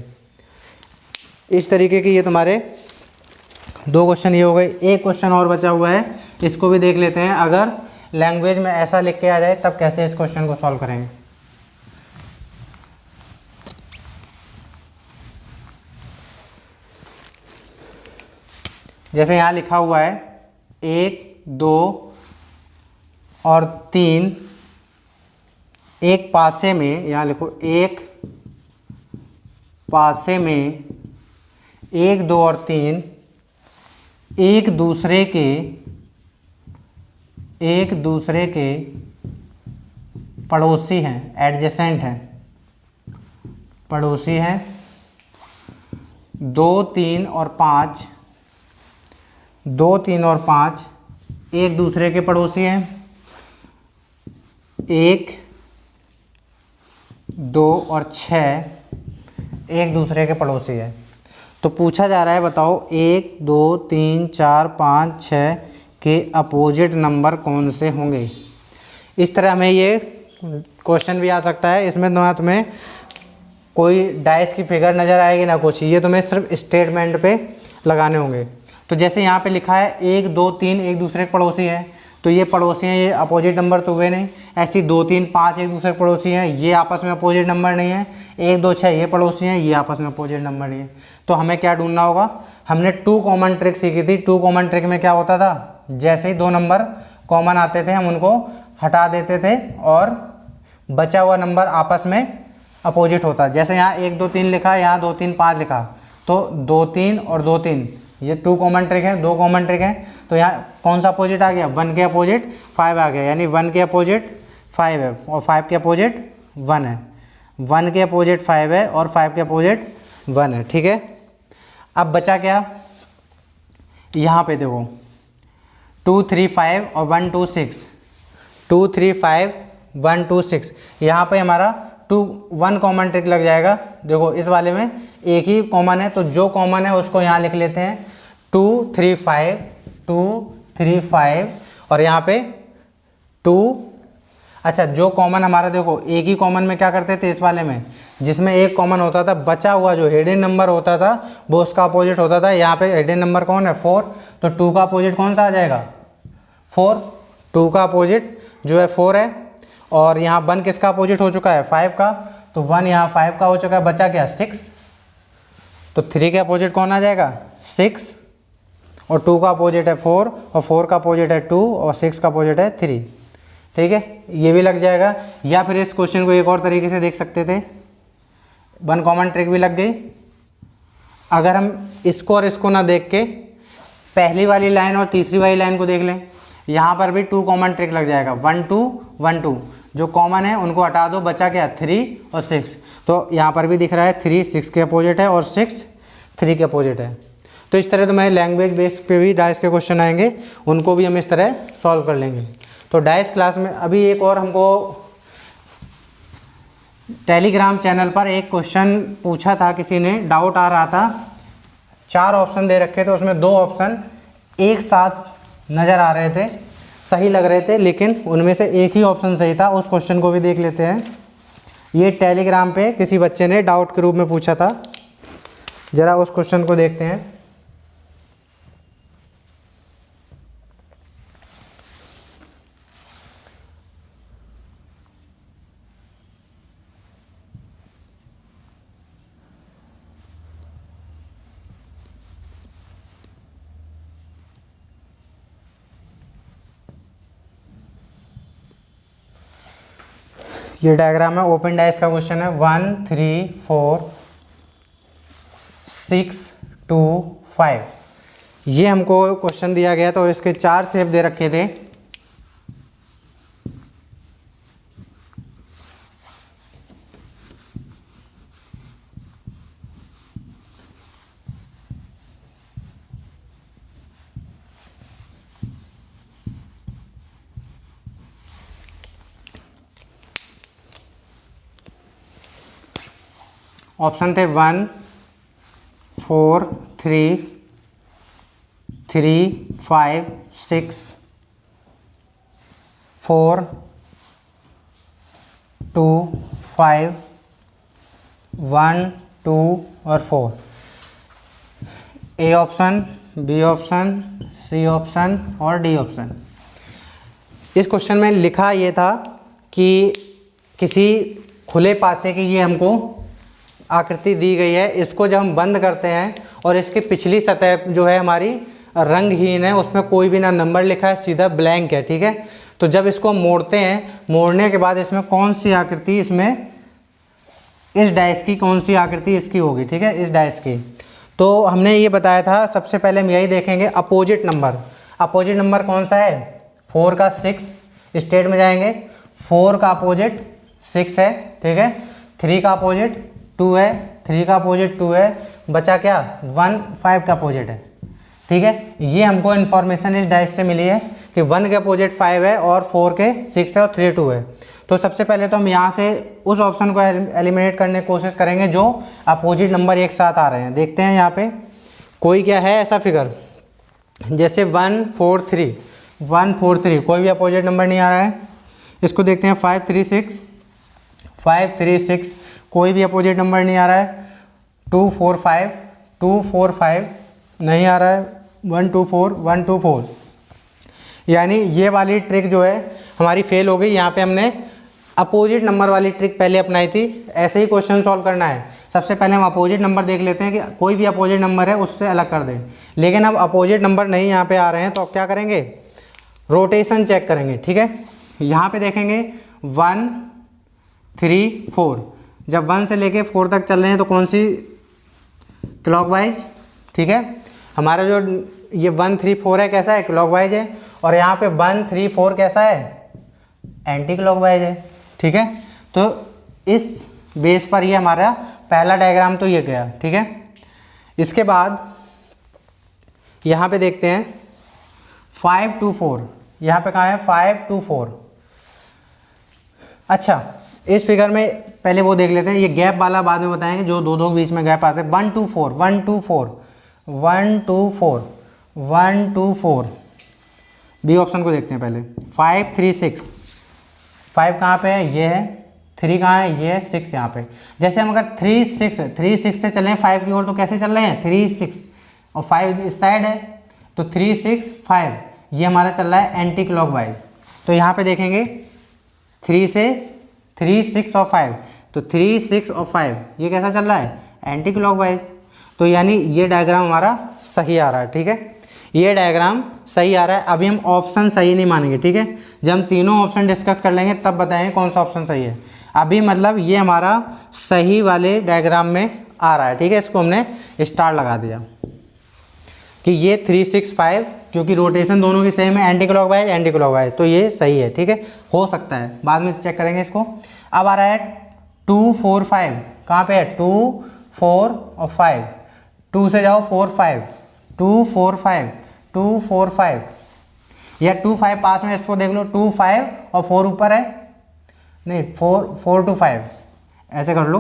इस तरीके की ये तुम्हारे 2 क्वेश्चन ये हो गए। एक क्वेश्चन और बचा हुआ है, इसको भी देख लेते हैं। अगर लैंग्वेज में ऐसा लिख के आ जाए तब कैसे इस क्वेश्चन को सॉल्व करेंगे। जैसे यहाँ लिखा हुआ है 1 2 और 3, एक पासे में, यहाँ लिखो एक पासे में 1 2 और 3 एक दूसरे के पड़ोसी हैं, एडजेसेंट हैं, पड़ोसी हैं। 2 3 और 5, 2 3 और 5 एक दूसरे के पड़ोसी हैं। 1 2 और 6 एक दूसरे के पड़ोसी है। तो पूछा जा रहा है, बताओ 1 2 3 4 5 6 के अपोजिट नंबर कौन से होंगे। इस तरह हमें ये क्वेश्चन भी आ सकता है। इसमें ना तुम्हें कोई डाइस की फिगर नज़र आएगी ना कुछ, ये तुम्हें सिर्फ स्टेटमेंट पे लगाने होंगे। तो जैसे यहाँ पे लिखा है 1 2 3 एक दूसरे के पड़ोसी हैं, तो ये पड़ोसी हैं, ये अपोजिट नंबर तो हुए नहीं। ऐसी 2 3 5 एक दूसरे के पड़ोसी हैं, ये आपस में अपोजिट नंबर नहीं है। 1 2 6 ये पड़ोसी हैं, ये आपस में अपोजिट नंबर नहीं है। तो हमें क्या ढूंढना होगा, हमने 2 कॉमन ट्रिक सीखी थी। 2 कॉमन ट्रिक में क्या होता था, जैसे ही 2 नंबर कॉमन आते थे हम उनको हटा देते थे और बचा हुआ नंबर आपस में अपोजिट होता। जैसे यहाँ 1 2 3 लिखा है, यहाँ 2 3 5 लिखा, तो 2 3 और 2 3 ये 2 कॉमन ट्रिक है, 2 कॉमन ट्रिक है। तो यहाँ कौन सा अपोजिट आ गया, 1 के अपोजिट 5 आ गया, यानी 1 के अपोजिट 5 है और 5 के अपोजिट 1 है। 1 के अपोजिट 5 है और 5 के अपोजिट 1 है, ठीक है। अब बचा क्या, यहाँ पे देखो 2 3 5 और 1 2 6, 2 3 5 1 2 6, यहाँ पे हमारा 1 कॉमन ट्रिक लग जाएगा। देखो इस वाले में एक ही कॉमन है, तो जो कॉमन है उसको यहाँ लिख लेते हैं 2 3 5 2 3 5 और यहाँ पे 2। अच्छा जो कॉमन हमारा देखो एक ही कॉमन में क्या करते थे इस वाले में, जिसमें एक कॉमन होता था, बचा हुआ जो हिडन नंबर होता था वो उसका अपोजिट होता था। यहाँ पे हिडन नंबर कौन है, 4, तो 2 का अपोजिट कौन सा आ जाएगा, 4। 2 का अपोजिट जो है 4 है और यहाँ 1 किसका अपोजिट हो चुका है, 5 का, तो 1 यहाँ 5 का हो चुका है, बचा क्या 6, तो 3 के अपोजिट कौन आ जाएगा 6 और 2 का अपोजिट है 4 और 4 का अपोजिट है 2 और 6 का अपोजिट है 3, ठीक है, ये भी लग जाएगा। या फिर इस क्वेश्चन को एक और तरीके से देख सकते थे, 1 कॉमन ट्रिक भी लग गई। अगर हम इसको और इसको ना देख के पहली वाली लाइन और तीसरी वाली लाइन को देख लें, यहाँ पर भी 2 कॉमन ट्रिक लग जाएगा, 1 2 1 2, जो कॉमन है उनको हटा दो, बचा क्या 3 और 6, तो यहाँ पर भी दिख रहा है 3 6 के अपोजिट है और 6 3 के अपोजिट है। तो इस तरह तो मैं लैंग्वेज बेस पे भी डाइस के क्वेश्चन आएंगे, उनको भी हम इस तरह सॉल्व कर लेंगे। तो डाइस क्लास में अभी एक और हमको टेलीग्राम चैनल पर एक क्वेश्चन पूछा था, किसी ने डाउट आ रहा था, 4 ऑप्शन दे रखे थे, उसमें 2 ऑप्शन एक साथ नज़र आ रहे थे, सही लग रहे थे, लेकिन उनमें से एक ही ऑप्शन सही था। उस क्वेश्चन को भी देख लेते हैं। ये टेलीग्राम पे किसी बच्चे ने डाउट के रूप में पूछा था, ज़रा उस क्वेश्चन को देखते हैं। ये डायग्राम है, ओपन डाइस का क्वेश्चन है, 1 3 4 6 2 5, ये हमको क्वेश्चन दिया गया था और इसके 4 शेप दे रखे थे। ऑप्शन थे 1 4 3 3 5 6 4 2 5 1 2 और 4। A option, B option, C option और डी ऑप्शन। इस क्वेश्चन में लिखा ये था कि किसी खुले पासे की ये हमको आकृति दी गई है, इसको जब हम बंद करते हैं और इसकी पिछली सतह जो है हमारी रंगहीन है, उसमें कोई भी ना नंबर लिखा है, सीधा ब्लैंक है, ठीक है। तो जब इसको मोड़ते हैं, मोड़ने के बाद इसमें कौन सी आकृति, इसमें इस डाइस की कौन सी आकृति इसकी होगी, ठीक है, इस डाइस की। तो हमने ये बताया था, सबसे पहले हम यही देखेंगे अपोजिट नंबर। अपोजिट नंबर कौन सा है, 4 का 6, स्टेट में जाएंगे, 4 का अपोजिट 6 है, ठीक है, 3 का अपोजिट 2 है, 3 का अपोजिट 2 है, बचा क्या 1 5 का अपोजिट है, ठीक है। ये हमको इन्फॉर्मेशन इस डाइस से मिली है कि 1 के अपोजिट 5 है और 4 के 6 है और 3 2 है। तो सबसे पहले तो हम यहाँ से उस ऑप्शन को एलिमिनेट करने की कोशिश करेंगे जो अपोजिट नंबर एक साथ आ रहे हैं। देखते हैं यहाँ पे कोई क्या है ऐसा फिगर, जैसे 1 4 3 1 4 3, कोई भी अपोजिट नंबर नहीं आ रहा है। इसको देखते हैं 5 3 6 5 3 6, कोई भी अपोजिट नंबर नहीं आ रहा है। 2 4 5 2 4 5 नहीं आ रहा है। 1 2 4 1 2 4, यानी ये वाली ट्रिक जो है हमारी फेल हो गई। यहाँ पे हमने अपोजिट नंबर वाली ट्रिक पहले अपनाई थी। ऐसे ही क्वेश्चन सॉल्व करना है। सबसे पहले हम अपोजिट नंबर देख लेते हैं कि कोई भी अपोजिट नंबर है उससे अलग कर दें, लेकिन अब अपोजिट नंबर नहीं यहाँ पे आ रहे हैं तो अब क्या करेंगे, रोटेशन चेक करेंगे। ठीक है, यहाँ पे देखेंगे 1 3 4, जब 1 से लेके 4 तक चल रहे हैं तो कौन सी क्लॉकवाइज। ठीक है, हमारा जो ये 1 3 4 है कैसा है, क्लॉकवाइज है, और यहाँ पे 1 3 4 कैसा है, एंटी क्लॉकवाइज है। ठीक है, तो इस बेस पर ये हमारा पहला डायग्राम तो ये गया। ठीक है, इसके बाद यहाँ पे देखते हैं 5 2 4, यहाँ पे कहाँ है 5 2 4। अच्छा, इस फिगर में पहले वो देख लेते हैं, ये गैप वाला बाद में बताएंगे जो दो के बीच में गैप आते हैं। 1 2 4 1 2 4 1 2 4 1 2 4, बी ऑप्शन को देखते हैं पहले। 5 3 6, 5 कहाँ पे है, ये है, 3 कहाँ है, ये है, 6 यहाँ पे। जैसे हम अगर 3 6 से चलें 5 की ओर तो कैसे चल रहे हैं, 3 6 और 5 इस साइड है तो 3 6 5, ये हमारा चल रहा है एंटी क्लॉकवाइज। तो यहाँ पे देखेंगे 3 से 3 6 और 5, तो 3 6 और 5 ये कैसा चल रहा है, एंटी क्लॉकवाइज। तो यानी ये डायग्राम हमारा सही आ रहा है। ठीक है, ये डायग्राम सही आ रहा है। अभी हम ऑप्शन सही नहीं मानेंगे। ठीक है, जब हम तीनों ऑप्शन डिस्कस कर लेंगे तब बताएंगे कौन सा ऑप्शन सही है। अभी मतलब ये हमारा सही वाले डायग्राम में आ रहा है। ठीक है, इसको हमने स्टार लगा दिया कि ये 3 6 5, क्योंकि रोटेशन दोनों की सेम है, एंटी क्लॉकवाइज एंटी क्लॉकवाइज, तो ये सही है। ठीक है, हो सकता है, बाद में चेक करेंगे इसको। अब आ रहा है 2 4 5, कहाँ पे है 2 4 और 5, 2 से जाओ 4 5 2 4 5 2 4 5, या 2 5 पास में, इसको देख लो 2 5 और 4 ऊपर है, नहीं 4 2 5, ऐसे कर लो।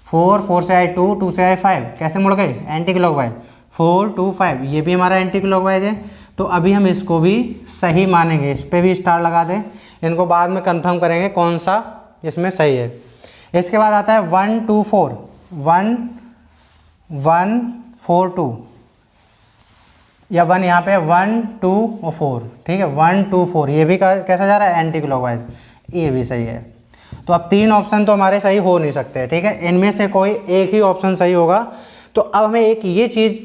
4 से आए 2, 2 से आए 5, कैसे मुड़ गए, एंटी क्लॉकवाइज। 4 2 5, ये भी हमारा एंटी क्लॉकवाइज है। तो अभी हम इसको भी सही मानेंगे, इस पर भी स्टार लगा दें। इनको बाद में कंफर्म करेंगे कौन सा इसमें सही है। इसके बाद आता है 1 2 4 1 1 4 2, या 1 यहाँ पे 1 2 और 4। ठीक है, 1 2 4, ये भी कैसा जा रहा है, एंटी क्लॉकवाइज, ये भी सही है। तो अब 3 ऑप्शन तो हमारे सही हो नहीं सकते। ठीक है, इनमें से कोई एक ही ऑप्शन सही होगा। तो अब हमें एक ये चीज़,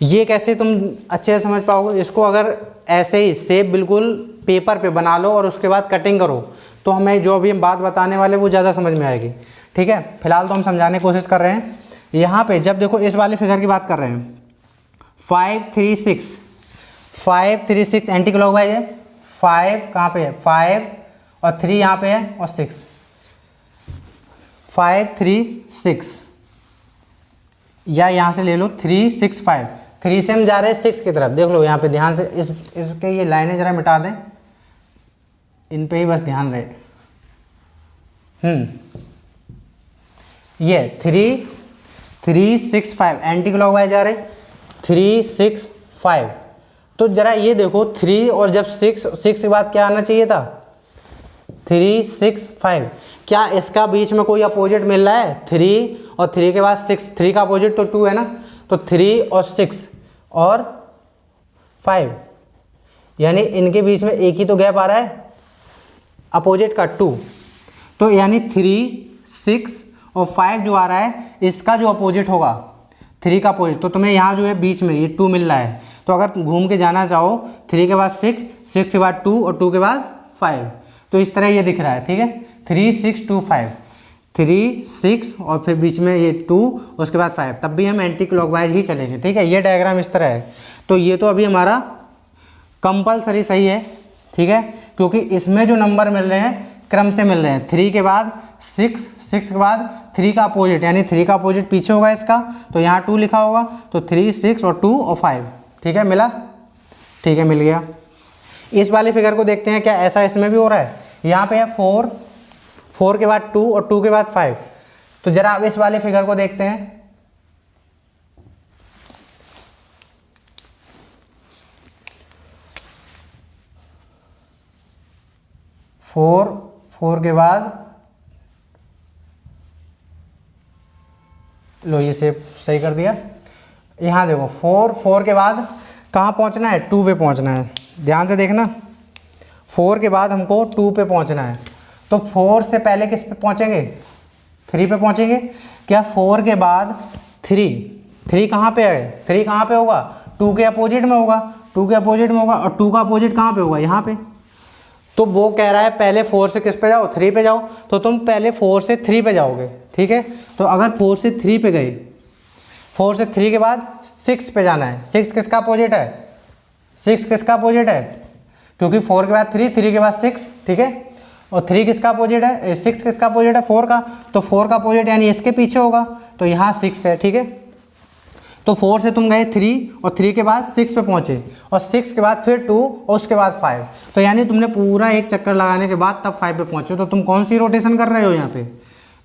ये कैसे तुम अच्छे से समझ पाओगे, इसको अगर ऐसे ही सेब बिल्कुल पेपर पे बना लो और उसके बाद कटिंग करो तो हमें जो अभी हम बात बताने वाले वो ज़्यादा समझ में आएगी। ठीक है, फिलहाल तो हम समझाने की कोशिश कर रहे हैं। यहाँ पे जब देखो इस वाले फिगर की बात कर रहे हैं, 5 3 6 एंटी क्लॉकवाइज है। 5 कहाँ पे है, 5 और 3 यहाँ पे है, और 6, 5 3 6, या यहाँ से ले लो 3 6 5, 3 से हम जा रहे हैं 6 की तरफ। देख लो यहाँ पे ध्यान से, इसके ये लाइनें जरा मिटा दें, इन पे ही बस ध्यान रहे। ये 3 6 5 एंटी क्लॉकवाइज जा रहे, 3 6 5। तो जरा ये देखो 3 और जब 6 के बाद क्या आना चाहिए था, 3 6 5, क्या इसका बीच में कोई अपोजिट मिल रहा है, 3 और 3 के बाद 6, 3 का अपोजिट तो 2 है ना, तो 3 और 6 और 5, यानी इनके बीच में एक ही तो गैप आ रहा है अपोजिट का 2। तो यानी 3 6 और 5 जो आ रहा है इसका जो अपोजिट होगा 3 का अपोजिट, तो तुम्हें यहाँ जो है बीच में ये 2 मिल रहा है। तो अगर घूम के जाना चाहो 3 के बाद 6, 6 के बाद 2 और 2 के बाद 5, तो इस तरह ये दिख रहा है। ठीक है, 3 6 2 5, 3 6 और फिर बीच में ये 2, उसके बाद 5, तब भी हम एंटी क्लॉकवाइज ही चलेंगे। ठीक है, ये डायग्राम इस तरह है। तो ये तो अभी हमारा कंपलसरी सही है। ठीक है, क्योंकि इसमें जो नंबर मिल रहे हैं क्रम से मिल रहे हैं, 3 के बाद 6, 6 के बाद 3 का अपोजिट, यानी 3 का अपोजिट पीछे होगा इसका, तो यहाँ 2 लिखा होगा, तो 3 6 और 2 और 5। ठीक है, मिला, ठीक है, मिल गया। इस वाले फिगर को देखते हैं, क्या ऐसा इसमें भी हो रहा है। यहाँ पे है 4 के बाद 2 और 2 के बाद 5। तो जरा अब इस वाले फिगर को देखते हैं। 4 के बाद, लो ये शेप सही कर दिया, यहाँ देखो 4 के बाद कहाँ पहुँचना है, 2 पे पहुँचना है। ध्यान से देखना, 4 के बाद हमको 2 पे पहुँचना है। तो 4 से पहले किस पे पहुँचेंगे, 3 पे पहुँचेंगे। क्या 4 के बाद 3 कहाँ पे है, 3 कहाँ पे होगा, 2 के अपोजिट में होगा, 2 के अपोजिट में होगा। और 2 का अपोजिट कहाँ पे होगा, यहाँ पे। तो वो कह रहा है पहले 4 से किस पे जाओ, 3 पे जाओ। तो तुम पहले 4 से 3 पे जाओगे, ठीक है। तो अगर 4 से 3 पे गए, 4 से 3 के बाद 6 पे जाना है। 6 किसका अपोजिट है, 6 किसका अपोजिट है, क्योंकि 4 के बाद 3 के बाद 6, ठीक है। और 3 किसका अपोजिट है, 6 किसका अपोजिट है, 4 का। तो 4 का अपोजिट यानी इसके पीछे होगा, तो यहाँ 6 है, ठीक है। तो 4 से तुम गए 3 और 3 के बाद 6 पे पहुँचे और 6 के बाद फिर 2 और उसके बाद 5। तो यानी तुमने पूरा एक चक्कर लगाने के बाद तब 5 पे पहुँचे। तो तुम कौन सी रोटेशन कर रहे हो यहाँ पे,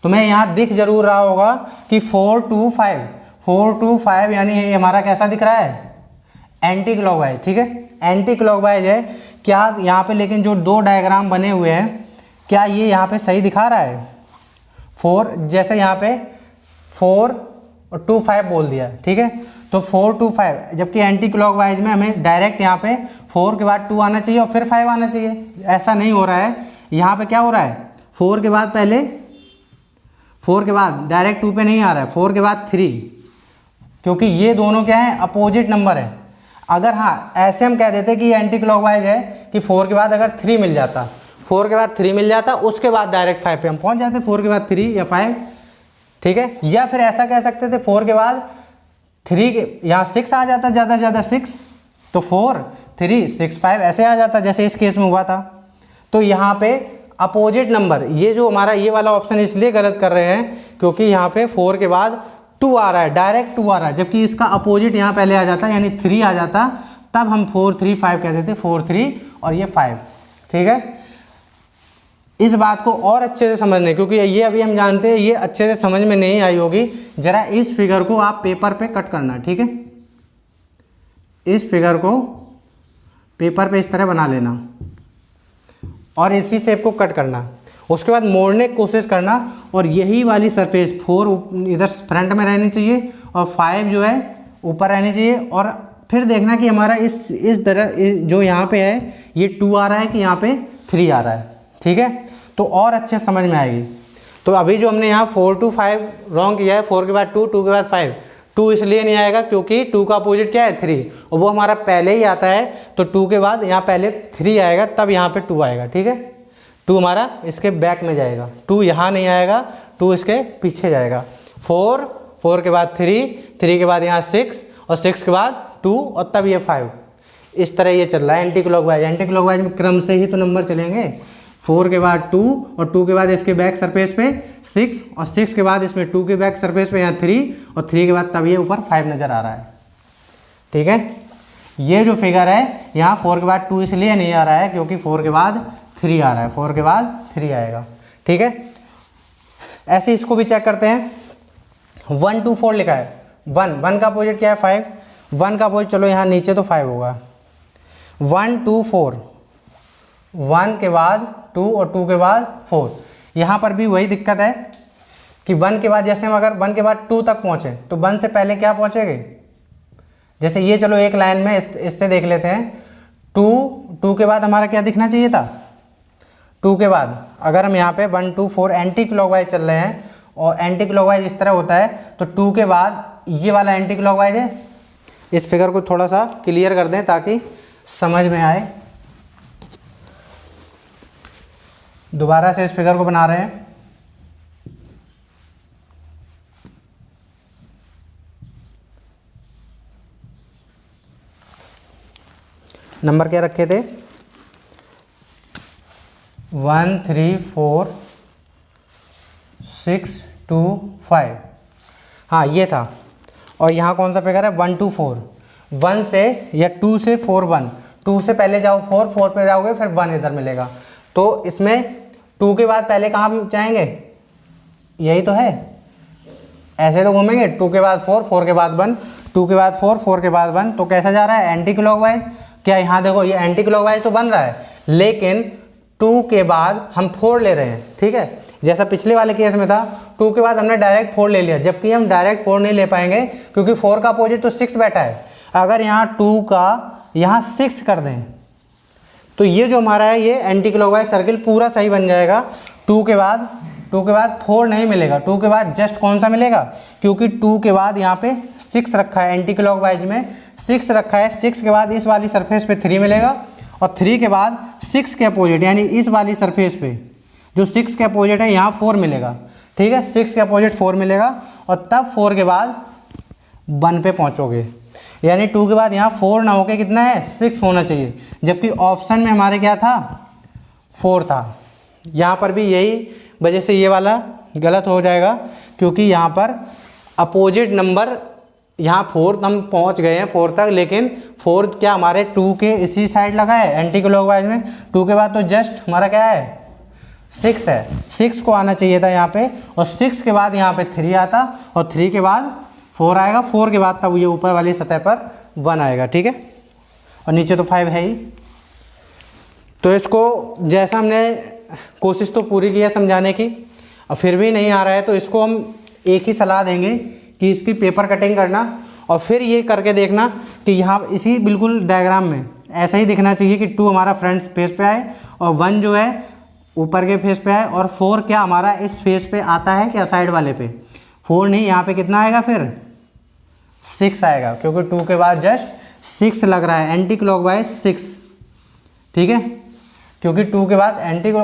तुम्हें यहाँ दिख जरूर रहा होगा कि 4 to 5, 4 to 5 यानी ये हमारा कैसा दिख रहा है, एंटी क्लॉकवाइज, ठीक है। एंटी क्लॉकवाइज है क्या यहाँ पे, लेकिन जो 2 डायग्राम बने हुए हैं क्या ये यहाँ पे सही दिखा रहा है। 4 जैसे यहाँ पे 4 और 2 5 बोल दिया, ठीक है। तो 4 to 5, जबकि एंटी क्लॉकवाइज में हमें डायरेक्ट यहाँ पे 4 के बाद 2 आना चाहिए और फिर 5 आना चाहिए। ऐसा नहीं हो रहा है, यहाँ पे क्या हो रहा है, 4 के बाद पहले 4 के बाद डायरेक्ट 2 पे नहीं आ रहा है, 4 के बाद 3, क्योंकि ये दोनों क्या है, अपोजिट नंबर है। अगर हाँ ऐसे हम कह देते कि ये एंटी क्लॉकवाइज है कि 4 के बाद अगर 3 मिल जाता, 4 के बाद 3 मिल जाता, उसके बाद डायरेक्ट 5 पे हम पहुंच जाते, 4 के बाद 3 या 5, ठीक है। या फिर ऐसा कह सकते थे 4 के बाद 3 के यहाँ 6 आ जाता, ज़्यादा से ज़्यादा 6, तो 4 3 6 5 ऐसे आ जाता, जैसे इस केस में हुआ था। तो यहाँ पे अपोजिट नंबर, ये जो हमारा ये वाला ऑप्शन इसलिए गलत कर रहे हैं क्योंकि यहाँ पे 4 के बाद 2 आ रहा है, डायरेक्ट 2 आ रहा है, जबकि इसका अपोजिट यहाँ पहले आ जाता यानी 3 आ जाता, तब हम 4 3 5 कहते थे, 4 3 और ये 5, ठीक है। इस बात को और अच्छे से समझने, क्योंकि ये अभी हम जानते हैं ये अच्छे से समझ में नहीं आई होगी, जरा इस फिगर को आप पेपर पे कट करना, ठीक है। इस फिगर को पेपर पे इस तरह बना लेना और इसी शेप को कट करना, उसके बाद मोड़ने की कोशिश करना और यही वाली सरफेस 4 इधर फ्रंट में रहनी चाहिए और 5 जो है ऊपर रहनी चाहिए। और फिर देखना कि हमारा इस तरह जो यहाँ पे है ये 2 आ रहा है कि यहाँ पे 3 आ रहा है, ठीक है। तो और अच्छे समझ में आएगी। तो अभी जो हमने यहाँ 4 to 5 रॉन्ग किया है, 4 के बाद 2, 2 के बाद 5, 2 इसलिए नहीं आएगा क्योंकि 2 का अपोजिट क्या है, 3, और वो हमारा पहले ही आता है। तो 2 के बाद यहाँ पहले 3 आएगा, तब यहाँ पे 2 आएगा, ठीक है। 2 हमारा इसके बैक में जाएगा, 2 यहाँ नहीं आएगा, 2 इसके पीछे जाएगा। 4 के बाद 3 के बाद यहाँ 6 और 6 के बाद 2 और तब ये 5। इस तरह ये चल रहा है एंटी क्लॉकवाइज। एंटी क्लॉकवाइज में क्रम से ही तो नंबर चलेंगे, 4 के बाद 2 और 2 के बाद इसके बैक सरफेस पे 6 और 6 के बाद इसमें 2 के बैक सरफेस पे यहाँ 3 और 3 के बाद तब ये ऊपर 5 नज़र आ रहा है, ठीक है। ये जो फिगर है यहाँ 4 के बाद 2 इसलिए नहीं आ रहा है क्योंकि 4 के बाद 3 आ रहा है, 4 के बाद 3 आएगा, ठीक है। ऐसे इसको भी चेक करते हैं। 1 2 4 लिखा है, 1 का अपोजिट क्या है, 5, 1 का अपोजिट चलो यहाँ नीचे तो 5 होगा। 1 2 4, 1 के बाद 2 और 2 के बाद 4, यहाँ पर भी वही दिक्कत है कि 1 के बाद जैसे हम अगर 1 के बाद 2 तक पहुँचे तो 1 से पहले क्या पहुँचेंगे, जैसे ये चलो एक लाइन में इससे देख लेते हैं। 2 के बाद हमारा क्या दिखना चाहिए था, 2 के बाद अगर हम यहाँ पे 1 2 4 एंटी क्लॉकवाइज चल रहे हैं और एंटी क्लॉकवाइज इस तरह होता है, तो 2 के बाद ये वाला एंटी क्लॉकवाइज है। इस फिगर को थोड़ा सा क्लियर कर दें ताकि समझ में आए। दोबारा से इस फिगर को बना रहे हैं। नंबर क्या रखे थे, 1 3 4 6 2 5, हाँ ये था। और यहाँ कौन सा फिगर है, 1 2 4, 1 से या 2 से 4 1, 2 से पहले जाओ 4 पे जाओगे फिर 1 इधर मिलेगा। तो इसमें 2 के बाद पहले कहाँ जाएंगे, यही तो है, ऐसे तो घूमेंगे। 2 के बाद 4 के बाद 1, 2 के बाद 4 के बाद 1, तो कैसा जा रहा है, एंटी क्लॉकवाइज। क्या यहाँ देखो ये एंटी क्लॉकवाइज तो बन रहा है, लेकिन 2 के बाद हम 4 ले रहे हैं, ठीक है। जैसा पिछले वाले केस में था 2 के बाद हमने डायरेक्ट 4 ले लिया, जबकि हम डायरेक्ट 4 नहीं ले पाएंगे क्योंकि 4 का अपोजिट तो 6 बैठा है। अगर यहाँ 2 का यहाँ 6 कर दें तो ये जो हमारा है ये एंटी क्लॉकवाइज सर्किल पूरा सही बन जाएगा। 2 के बाद 4 नहीं मिलेगा, 2 के बाद जस्ट कौन सा मिलेगा, क्योंकि 2 के बाद यहाँ पे 6 रखा है, एंटी क्लॉकवाइज में 6 रखा है। 6 के बाद इस वाली सरफेस पे 3 मिलेगा और 3 के बाद 6 के अपोजिट यानी इस वाली सरफेस पे जो 6 के अपोजिट है यहाँ 4 मिलेगा, ठीक है। 6 के अपोजिट 4 मिलेगा और तब 4 के बाद 1 पे पहुँचोगे, यानी 2 के बाद यहाँ 4 ना होके कितना है 6 होना चाहिए, जबकि ऑप्शन में हमारे क्या था 4 था। यहाँ पर भी यही वजह से ये वाला गलत हो जाएगा, क्योंकि यहाँ पर अपोजिट नंबर यहाँ 4 हम पहुँच गए हैं 4 तक, लेकिन 4 क्या हमारे 2 के इसी साइड लगा है एंटी क्लॉकवाइज में। 2 के बाद तो जस्ट हमारा क्या है 6 है, 6 को आना चाहिए था यहाँ पे, और 6 के बाद यहाँ पे 3 आता और 3 के बाद 4 आएगा, 4 के बाद तब ये ऊपर वाली सतह पर 1 आएगा, ठीक है। और नीचे तो 5 है ही। तो इसको जैसा हमने कोशिश तो पूरी की है समझाने की, और फिर भी नहीं आ रहा है तो इसको हम एक ही सलाह देंगे कि इसकी पेपर कटिंग करना और फिर ये करके देखना कि यहाँ इसी बिल्कुल डायग्राम में ऐसा ही दिखना चाहिए कि 2 हमारा फ्रंट फेस पे आए और 1 जो है ऊपर के फेस पे आए, और 4 क्या हमारा इस फेस पे आता है क्या साइड वाले पे 4 नहीं, यहाँ पे कितना आएगा फिर 6 आएगा, क्योंकि 2 के बाद जस्ट 6 लग रहा है एंटी क्लॉकवाइज 6, ठीक है। क्योंकि 2 के बाद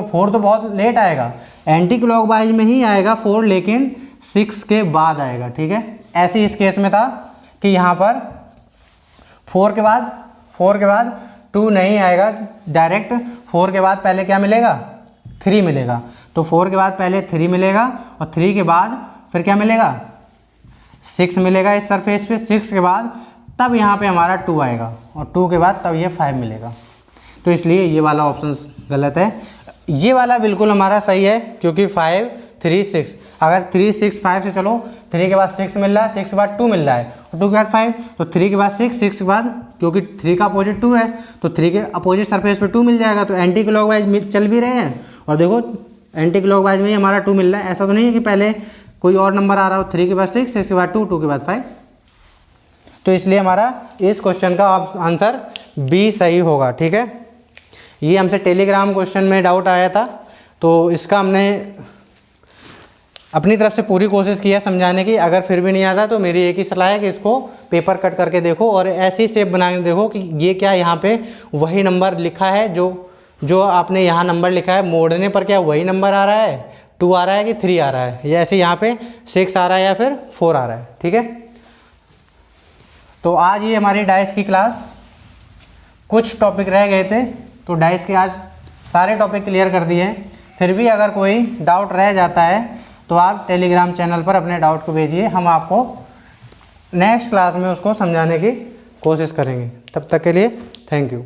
4 तो बहुत लेट आएगा, एंटी क्लॉकवाइज में ही आएगा 4, लेकिन 6 के बाद आएगा, ठीक है। ऐसे इस केस में था कि यहाँ पर 4 के बाद 2 नहीं आएगा डायरेक्ट, 4 के बाद पहले क्या मिलेगा 3 मिलेगा, तो 4 के बाद पहले 3 मिलेगा और 3 के बाद फिर क्या मिलेगा 6 मिलेगा इस सरफेस पे, 6 के बाद तब यहाँ पे हमारा 2 आएगा और 2 के बाद तब ये 5 मिलेगा। तो इसलिए ये वाला ऑप्शन गलत है, ये वाला बिल्कुल हमारा सही है, क्योंकि 5 3 6, अगर 3 6 5 से चलो 3 के बाद 6 मिल रहा है, 6 के बाद 2 मिल रहा है और 2 के बाद 5, तो 3 के बाद 6, 6 के बाद क्योंकि 3 का अपोजिट 2 है तो 3 के अपोजिट सरफेस पे 2 मिल जाएगा। तो एंटी क्लॉकवाइज चल भी रहे हैं और देखो एंटी क्लॉकवाइज में ही हमारा 2 मिल रहा है, ऐसा तो नहीं है कि पहले कोई और नंबर आ रहा हो, 3 के बाद 6, 6 के बाद 2, 2 के बाद 5। तो इसलिए हमारा इस क्वेश्चन का आंसर बी सही होगा, ठीक है। ये हमसे टेलीग्राम क्वेश्चन में डाउट आया था, तो इसका हमने अपनी तरफ से पूरी कोशिश की है समझाने की। अगर फिर भी नहीं आता तो मेरी एक ही सलाह है कि इसको पेपर कट करके देखो और ऐसी शेप बना के देखो कि ये क्या यहाँ पे वही नंबर लिखा है जो आपने यहाँ नंबर लिखा है, मोड़ने पर क्या वही नंबर आ रहा है, 2 आ रहा है कि 3 आ रहा है, या ऐसे यहाँ पे 6 आ रहा है या फिर 4 आ रहा है, ठीक है। तो आज ये हमारी डाइस की क्लास, कुछ टॉपिक रह गए थे तो डाइस के आज सारे टॉपिक क्लियर कर दिए हैं। फिर भी अगर कोई डाउट रह जाता है तो आप टेलीग्राम चैनल पर अपने डाउट को भेजिए, हम आपको नेक्स्ट क्लास में उसको समझाने की कोशिश करेंगे। तब तक के लिए थैंक यू।